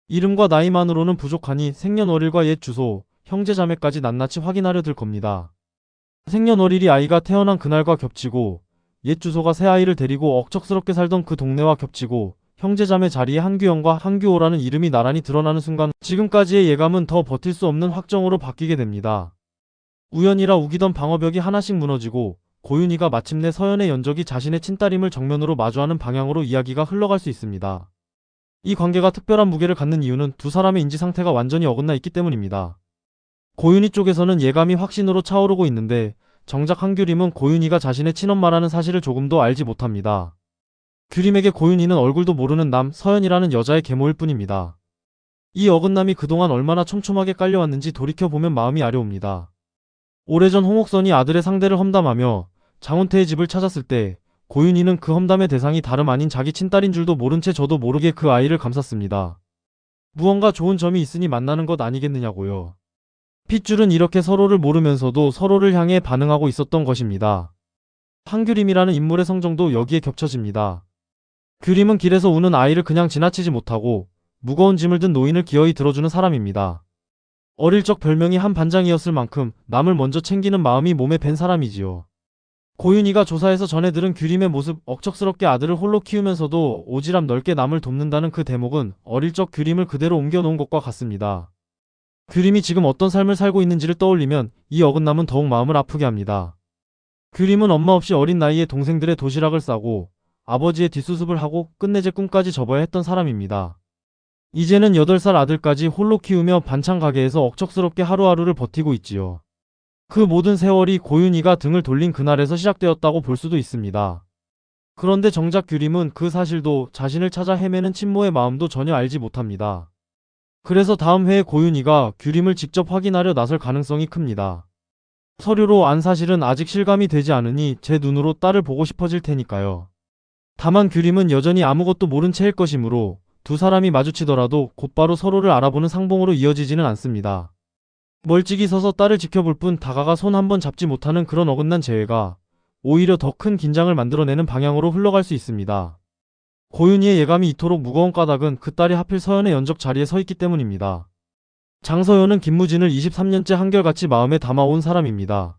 이름과 나이만으로는 부족하니 생년월일과 옛 주소, 형제자매까지 낱낱이 확인하려 들 겁니다. 생년월일이 아이가 태어난 그날과 겹치고 옛 주소가 새 아이를 데리고 억척스럽게 살던 그 동네와 겹치고 형제자매 자리에 한규영과 한규호라는 이름이 나란히 드러나는 순간 지금까지의 예감은 더 버틸 수 없는 확정으로 바뀌게 됩니다. 우연이라 우기던 방어벽이 하나씩 무너지고 고윤희가 마침내 서연의 연적이 자신의 친딸임을 정면으로 마주하는 방향으로 이야기가 흘러갈 수 있습니다. 이 관계가 특별한 무게를 갖는 이유는 두 사람의 인지 상태가 완전히 어긋나 있기 때문입니다. 고윤희 쪽에서는 예감이 확신으로 차오르고 있는데 정작 한규림은 고윤희가 자신의 친엄마라는 사실을 조금도 알지 못합니다. 규림에게 고윤희는 얼굴도 모르는 남 서연이라는 여자의 계모일 뿐입니다. 이 어긋남이 그동안 얼마나 촘촘하게 깔려왔는지 돌이켜보면 마음이 아려옵니다. 오래전 홍옥선이 아들의 상대를 험담하며 장훈태의 집을 찾았을 때 고윤희는 그 험담의 대상이 다름 아닌 자기 친딸인 줄도 모른 채 저도 모르게 그 아이를 감쌌습니다. 무언가 좋은 점이 있으니 만나는 것 아니겠느냐고요. 핏줄은 이렇게 서로를 모르면서도 서로를 향해 반응하고 있었던 것입니다. 한규림이라는 인물의 성정도 여기에 겹쳐집니다. 규림은 길에서 우는 아이를 그냥 지나치지 못하고 무거운 짐을 든 노인을 기어이 들어주는 사람입니다. 어릴 적 별명이 한 반장이었을 만큼 남을 먼저 챙기는 마음이 몸에 밴 사람이지요. 고윤희가 조사에서 전해 들은 규림의 모습, 억척스럽게 아들을 홀로 키우면서도 오지랖 넓게 남을 돕는다는 그 대목은 어릴 적 규림을 그대로 옮겨놓은 것과 같습니다. 규림이 지금 어떤 삶을 살고 있는지를 떠올리면 이 어긋남은 더욱 마음을 아프게 합니다. 규림은 엄마 없이 어린 나이에 동생들의 도시락을 싸고 아버지의 뒷수습을 하고 끝내 제 꿈까지 접어야 했던 사람입니다. 이제는 8살 아들까지 홀로 키우며 반찬 가게에서 억척스럽게 하루하루를 버티고 있지요. 그 모든 세월이 고윤희가 등을 돌린 그날에서 시작되었다고 볼 수도 있습니다. 그런데 정작 규림은 그 사실도 자신을 찾아 헤매는 친모의 마음도 전혀 알지 못합니다. 그래서 다음 회에 고윤희가 규림을 직접 확인하려 나설 가능성이 큽니다. 서류로 안 사실은 아직 실감이 되지 않으니 제 눈으로 딸을 보고 싶어질 테니까요. 다만 규림은 여전히 아무것도 모른 채일 것이므로 두 사람이 마주치더라도 곧바로 서로를 알아보는 상봉으로 이어지지는 않습니다. 멀찍이 서서 딸을 지켜볼 뿐 다가가 손 한번 잡지 못하는 그런 어긋난 재회가 오히려 더 큰 긴장을 만들어내는 방향으로 흘러갈 수 있습니다. 고윤희의 예감이 이토록 무거운 까닭은 그 딸이 하필 서연의 연적 자리에 서 있기 때문입니다. 장서연은 김무진을 23년째 한결같이 마음에 담아온 사람입니다.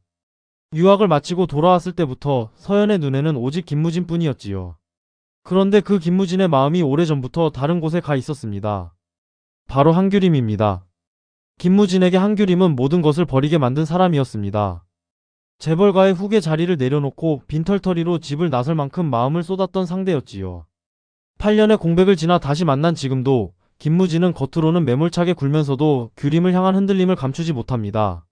유학을 마치고 돌아왔을 때부터 서연의 눈에는 오직 김무진뿐이었지요. 그런데 그 김무진의 마음이 오래전부터 다른 곳에 가 있었습니다. 바로 한규림입니다. 김무진에게 한규림은 모든 것을 버리게 만든 사람이었습니다. 재벌가의 후계 자리를 내려놓고 빈털터리로 집을 나설 만큼 마음을 쏟았던 상대였지요. 8년의 공백을 지나 다시 만난 지금도 김무진은 겉으로는 매몰차게 굴면서도 규림을 향한 흔들림을 감추지 못합니다.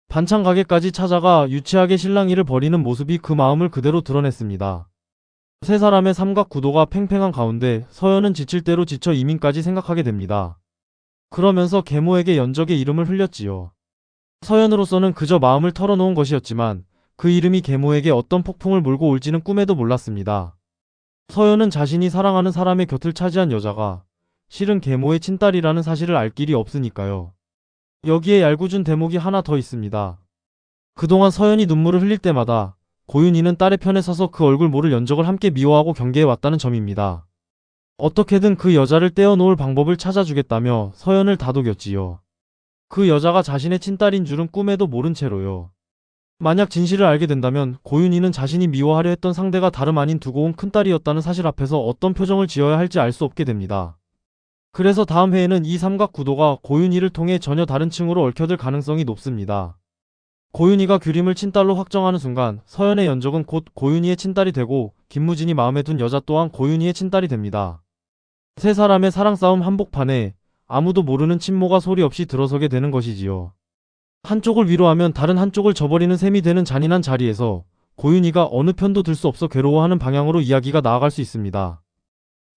반찬 가게까지 찾아가 유치하게 실랑이를 벌이는 모습이 그 마음을 그대로 드러냈습니다. 세 사람의 삼각 구도가 팽팽한 가운데 서연은 지칠 대로 지쳐 이민까지 생각하게 됩니다. 그러면서 계모에게 연적의 이름을 흘렸지요. 서연으로서는 그저 마음을 털어놓은 것이었지만 그 이름이 계모에게 어떤 폭풍을 몰고 올지는 꿈에도 몰랐습니다. 서연은 자신이 사랑하는 사람의 곁을 차지한 여자가 실은 계모의 친딸이라는 사실을 알 길이 없으니까요. 여기에 얄궂은 대목이 하나 더 있습니다. 그동안 서연이 눈물을 흘릴 때마다 고윤희는 딸의 편에 서서 그 얼굴 모를 연적을 함께 미워하고 경계해왔다는 점입니다. 어떻게든 그 여자를 떼어놓을 방법을 찾아주겠다며 서연을 다독였지요. 그 여자가 자신의 친딸인 줄은 꿈에도 모른 채로요. 만약 진실을 알게 된다면 고윤희는 자신이 미워하려 했던 상대가 다름 아닌 두고 온 큰딸이었다는 사실 앞에서 어떤 표정을 지어야 할지 알 수 없게 됩니다. 그래서 다음 회에는 이 삼각 구도가 고윤희를 통해 전혀 다른 층으로 얽혀들 가능성이 높습니다. 고윤희가 규림을 친딸로 확정하는 순간 서연의 연적은 곧 고윤희의 친딸이 되고 김무진이 마음에 둔 여자 또한 고윤희의 친딸이 됩니다. 세 사람의 사랑 싸움 한복판에 아무도 모르는 친모가 소리 없이 들어서게 되는 것이지요. 한쪽을 위로하면 다른 한쪽을 저버리는 셈이 되는 잔인한 자리에서 고윤희가 어느 편도 들 수 없어 괴로워하는 방향으로 이야기가 나아갈 수 있습니다.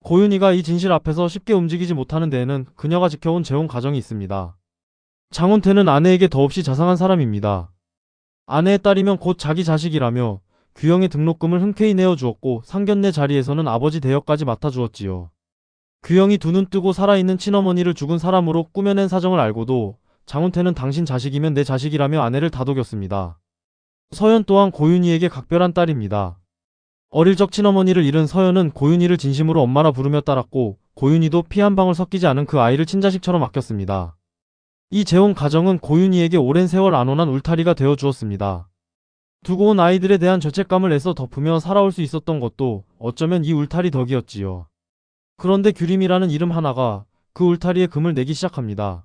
고윤희가 이 진실 앞에서 쉽게 움직이지 못하는 데에는 그녀가 지켜온 재혼 가정이 있습니다. 장훈태는 아내에게 더없이 자상한 사람입니다. 아내의 딸이면 곧 자기 자식이라며 규영의 등록금을 흔쾌히 내어주었고 상견례 자리에서는 아버지 대역까지 맡아주었지요. 규영이 두 눈 뜨고 살아있는 친어머니를 죽은 사람으로 꾸며낸 사정을 알고도 장훈태는 당신 자식이면 내 자식이라며 아내를 다독였습니다. 서연 또한 고윤희에게 각별한 딸입니다. 어릴 적 친어머니를 잃은 서연은 고윤희를 진심으로 엄마라 부르며 따랐고 고윤희도 피 한 방울 섞이지 않은 그 아이를 친자식처럼 아꼈습니다. 이 재혼 가정은 고윤희에게 오랜 세월 안온한 울타리가 되어 주었습니다. 두고 온 아이들에 대한 죄책감을 애써 덮으며 살아올 수 있었던 것도 어쩌면 이 울타리 덕이었지요. 그런데 규림이라는 이름 하나가 그 울타리에 금을 내기 시작합니다.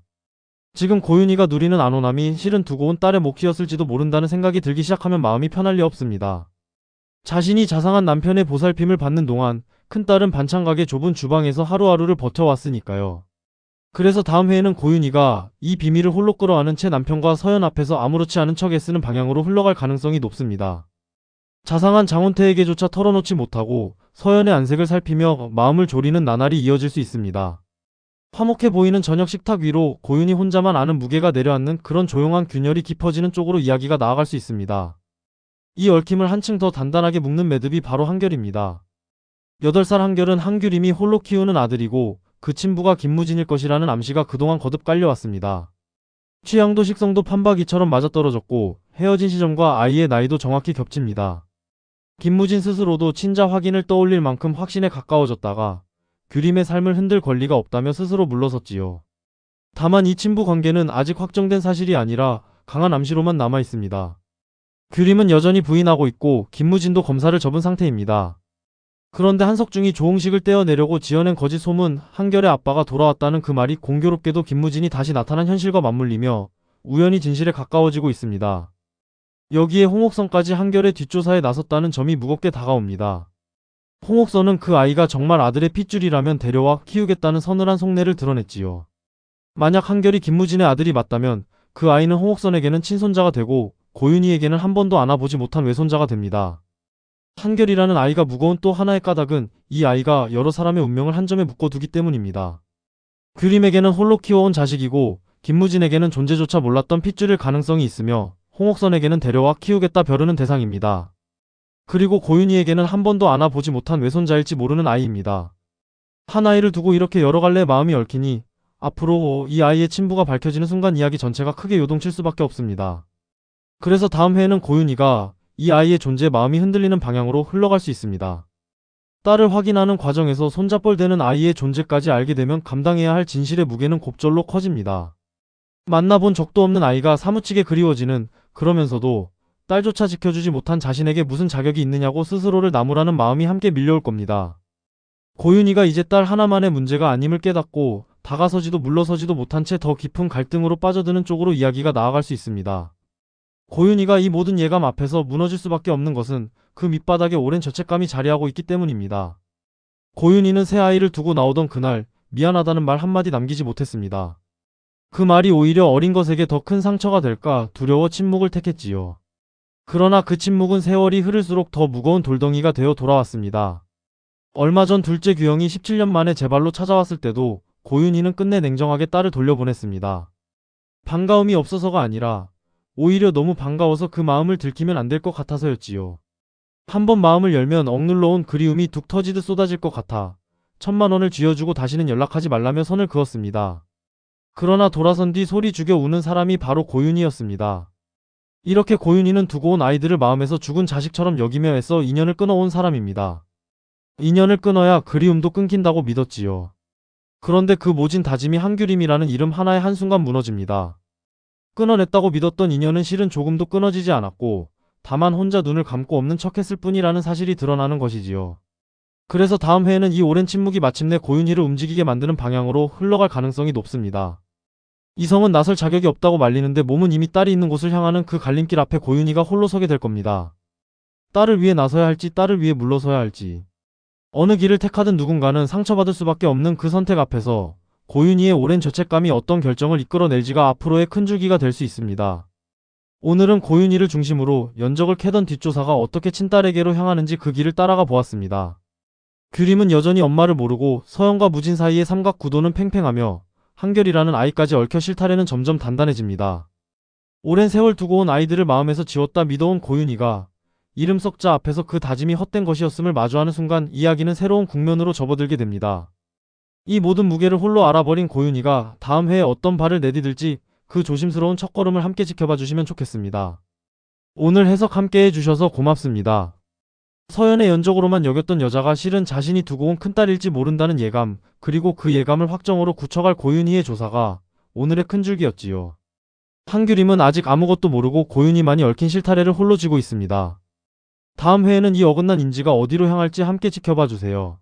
지금 고윤희가 누리는 안온함이 실은 두고 온 딸의 몫이었을지도 모른다는 생각이 들기 시작하면 마음이 편할 리 없습니다. 자신이 자상한 남편의 보살핌을 받는 동안 큰딸은 반찬가게 좁은 주방에서 하루하루를 버텨왔으니까요. 그래서 다음 회에는 고윤희가 이 비밀을 홀로 끌어안은 채 남편과 서연 앞에서 아무렇지 않은 척 애쓰는 방향으로 흘러갈 가능성이 높습니다. 자상한 장훈태에게조차 털어놓지 못하고 서연의 안색을 살피며 마음을 졸이는 나날이 이어질 수 있습니다. 화목해 보이는 저녁 식탁 위로 고윤이 혼자만 아는 무게가 내려앉는 그런 조용한 균열이 깊어지는 쪽으로 이야기가 나아갈 수 있습니다. 이 얽힘을 한층 더 단단하게 묶는 매듭이 바로 한결입니다. 8살 한결은 한규림이 홀로 키우는 아들이고 그 친부가 김무진일 것이라는 암시가 그동안 거듭 깔려왔습니다. 취향도 식성도 판박이처럼 맞아떨어졌고 헤어진 시점과 아이의 나이도 정확히 겹칩니다. 김무진 스스로도 친자 확인을 떠올릴 만큼 확신에 가까워졌다가 규림의 삶을 흔들 권리가 없다며 스스로 물러섰지요. 다만 이 친부 관계는 아직 확정된 사실이 아니라 강한 암시로만 남아 있습니다. 규림은 여전히 부인하고 있고 김무진도 검사를 접은 상태입니다. 그런데 한석중이 조홍식을 떼어내려고 지어낸 거짓 소문 한결의 아빠가 돌아왔다는 그 말이 공교롭게도 김무진이 다시 나타난 현실과 맞물리며 우연히 진실에 가까워지고 있습니다. 여기에 홍옥선까지 한결의 뒷조사에 나섰다는 점이 무겁게 다가옵니다. 홍옥선은 그 아이가 정말 아들의 핏줄이라면 데려와 키우겠다는 서늘한 속내를 드러냈지요. 만약 한결이 김무진의 아들이 맞다면 그 아이는 홍옥선에게는 친손자가 되고 고윤희에게는 한 번도 안아보지 못한 외손자가 됩니다. 한결이라는 아이가 무거운 또 하나의 까닭은 이 아이가 여러 사람의 운명을 한 점에 묶어두기 때문입니다. 규림에게는 홀로 키워온 자식이고 김무진에게는 존재조차 몰랐던 핏줄일 가능성이 있으며 홍옥선에게는 데려와 키우겠다 벼르는 대상입니다. 그리고 고윤희에게는 한 번도 안아보지 못한 외손자일지 모르는 아이입니다. 한 아이를 두고 이렇게 여러 갈래의 마음이 얽히니 앞으로 이 아이의 친부가 밝혀지는 순간 이야기 전체가 크게 요동칠 수밖에 없습니다. 그래서 다음 회에는 고윤희가 이 아이의 존재에 마음이 흔들리는 방향으로 흘러갈 수 있습니다. 딸을 확인하는 과정에서 손잡벌 되는 아이의 존재까지 알게 되면 감당해야 할 진실의 무게는 곱절로 커집니다. 만나본 적도 없는 아이가 사무치게 그리워지는, 그러면서도 딸조차 지켜주지 못한 자신에게 무슨 자격이 있느냐고 스스로를 나무라는 마음이 함께 밀려올 겁니다. 고윤희가 이제 딸 하나만의 문제가 아님을 깨닫고 다가서지도 물러서지도 못한 채 더 깊은 갈등으로 빠져드는 쪽으로 이야기가 나아갈 수 있습니다. 고윤희가 이 모든 예감 앞에서 무너질 수밖에 없는 것은 그 밑바닥에 오랜 죄책감이 자리하고 있기 때문입니다. 고윤희는 새 아이를 두고 나오던 그날 미안하다는 말 한마디 남기지 못했습니다. 그 말이 오히려 어린 것에게 더 큰 상처가 될까 두려워 침묵을 택했지요. 그러나 그 침묵은 세월이 흐를수록 더 무거운 돌덩이가 되어 돌아왔습니다. 얼마 전 둘째 규영이 17년 만에 제 발로 찾아왔을 때도 고윤희는 끝내 냉정하게 딸을 돌려보냈습니다. 반가움이 없어서가 아니라 오히려 너무 반가워서 그 마음을 들키면 안 될 것 같아서였지요. 한번 마음을 열면 억눌러온 그리움이 뚝 터지듯 쏟아질 것 같아 1,000만 원을 쥐어주고 다시는 연락하지 말라며 선을 그었습니다. 그러나 돌아선 뒤 소리 죽여 우는 사람이 바로 고윤희였습니다. 이렇게 고윤희는 두고 온 아이들을 마음에서 죽은 자식처럼 여기며 애써 인연을 끊어온 사람입니다. 인연을 끊어야 그리움도 끊긴다고 믿었지요. 그런데 그 모진 다짐이 한규림이라는 이름 하나에 한순간 무너집니다. 끊어냈다고 믿었던 인연은 실은 조금도 끊어지지 않았고 다만 혼자 눈을 감고 없는 척했을 뿐이라는 사실이 드러나는 것이지요. 그래서 다음 회에는 이 오랜 침묵이 마침내 고윤희를 움직이게 만드는 방향으로 흘러갈 가능성이 높습니다. 이성은 나설 자격이 없다고 말리는데 몸은 이미 딸이 있는 곳을 향하는 그 갈림길 앞에 고윤희가 홀로 서게 될 겁니다. 딸을 위해 나서야 할지 딸을 위해 물러서야 할지. 어느 길을 택하든 누군가는 상처받을 수밖에 없는 그 선택 앞에서 고윤희의 오랜 죄책감이 어떤 결정을 이끌어낼지가 앞으로의 큰 줄기가 될 수 있습니다. 오늘은 고윤희를 중심으로 연적을 캐던 뒷조사가 어떻게 친딸에게로 향하는지 그 길을 따라가 보았습니다. 규림은 여전히 엄마를 모르고 서영과 무진 사이의 삼각 구도는 팽팽하며 한결이라는 아이까지 얽혀 실타래는 점점 단단해집니다. 오랜 세월 두고 온 아이들을 마음에서 지웠다 믿어온 고윤희가 이름 석자 앞에서 그 다짐이 헛된 것이었음을 마주하는 순간 이야기는 새로운 국면으로 접어들게 됩니다. 이 모든 무게를 홀로 알아버린 고윤희가 다음 회에 어떤 발을 내디딜지 그 조심스러운 첫걸음을 함께 지켜봐 주시면 좋겠습니다. 오늘 해석 함께 해주셔서 고맙습니다. 서연의 연적으로만 여겼던 여자가 실은 자신이 두고 온 큰딸일지 모른다는 예감, 그리고 그 예감을 확정으로 굳혀갈 고윤희의 조사가 오늘의 큰 줄기였지요. 한규림은 아직 아무것도 모르고 고윤희만이 얽힌 실타래를 홀로 쥐고 있습니다. 다음 회에는 이 어긋난 인지가 어디로 향할지 함께 지켜봐 주세요.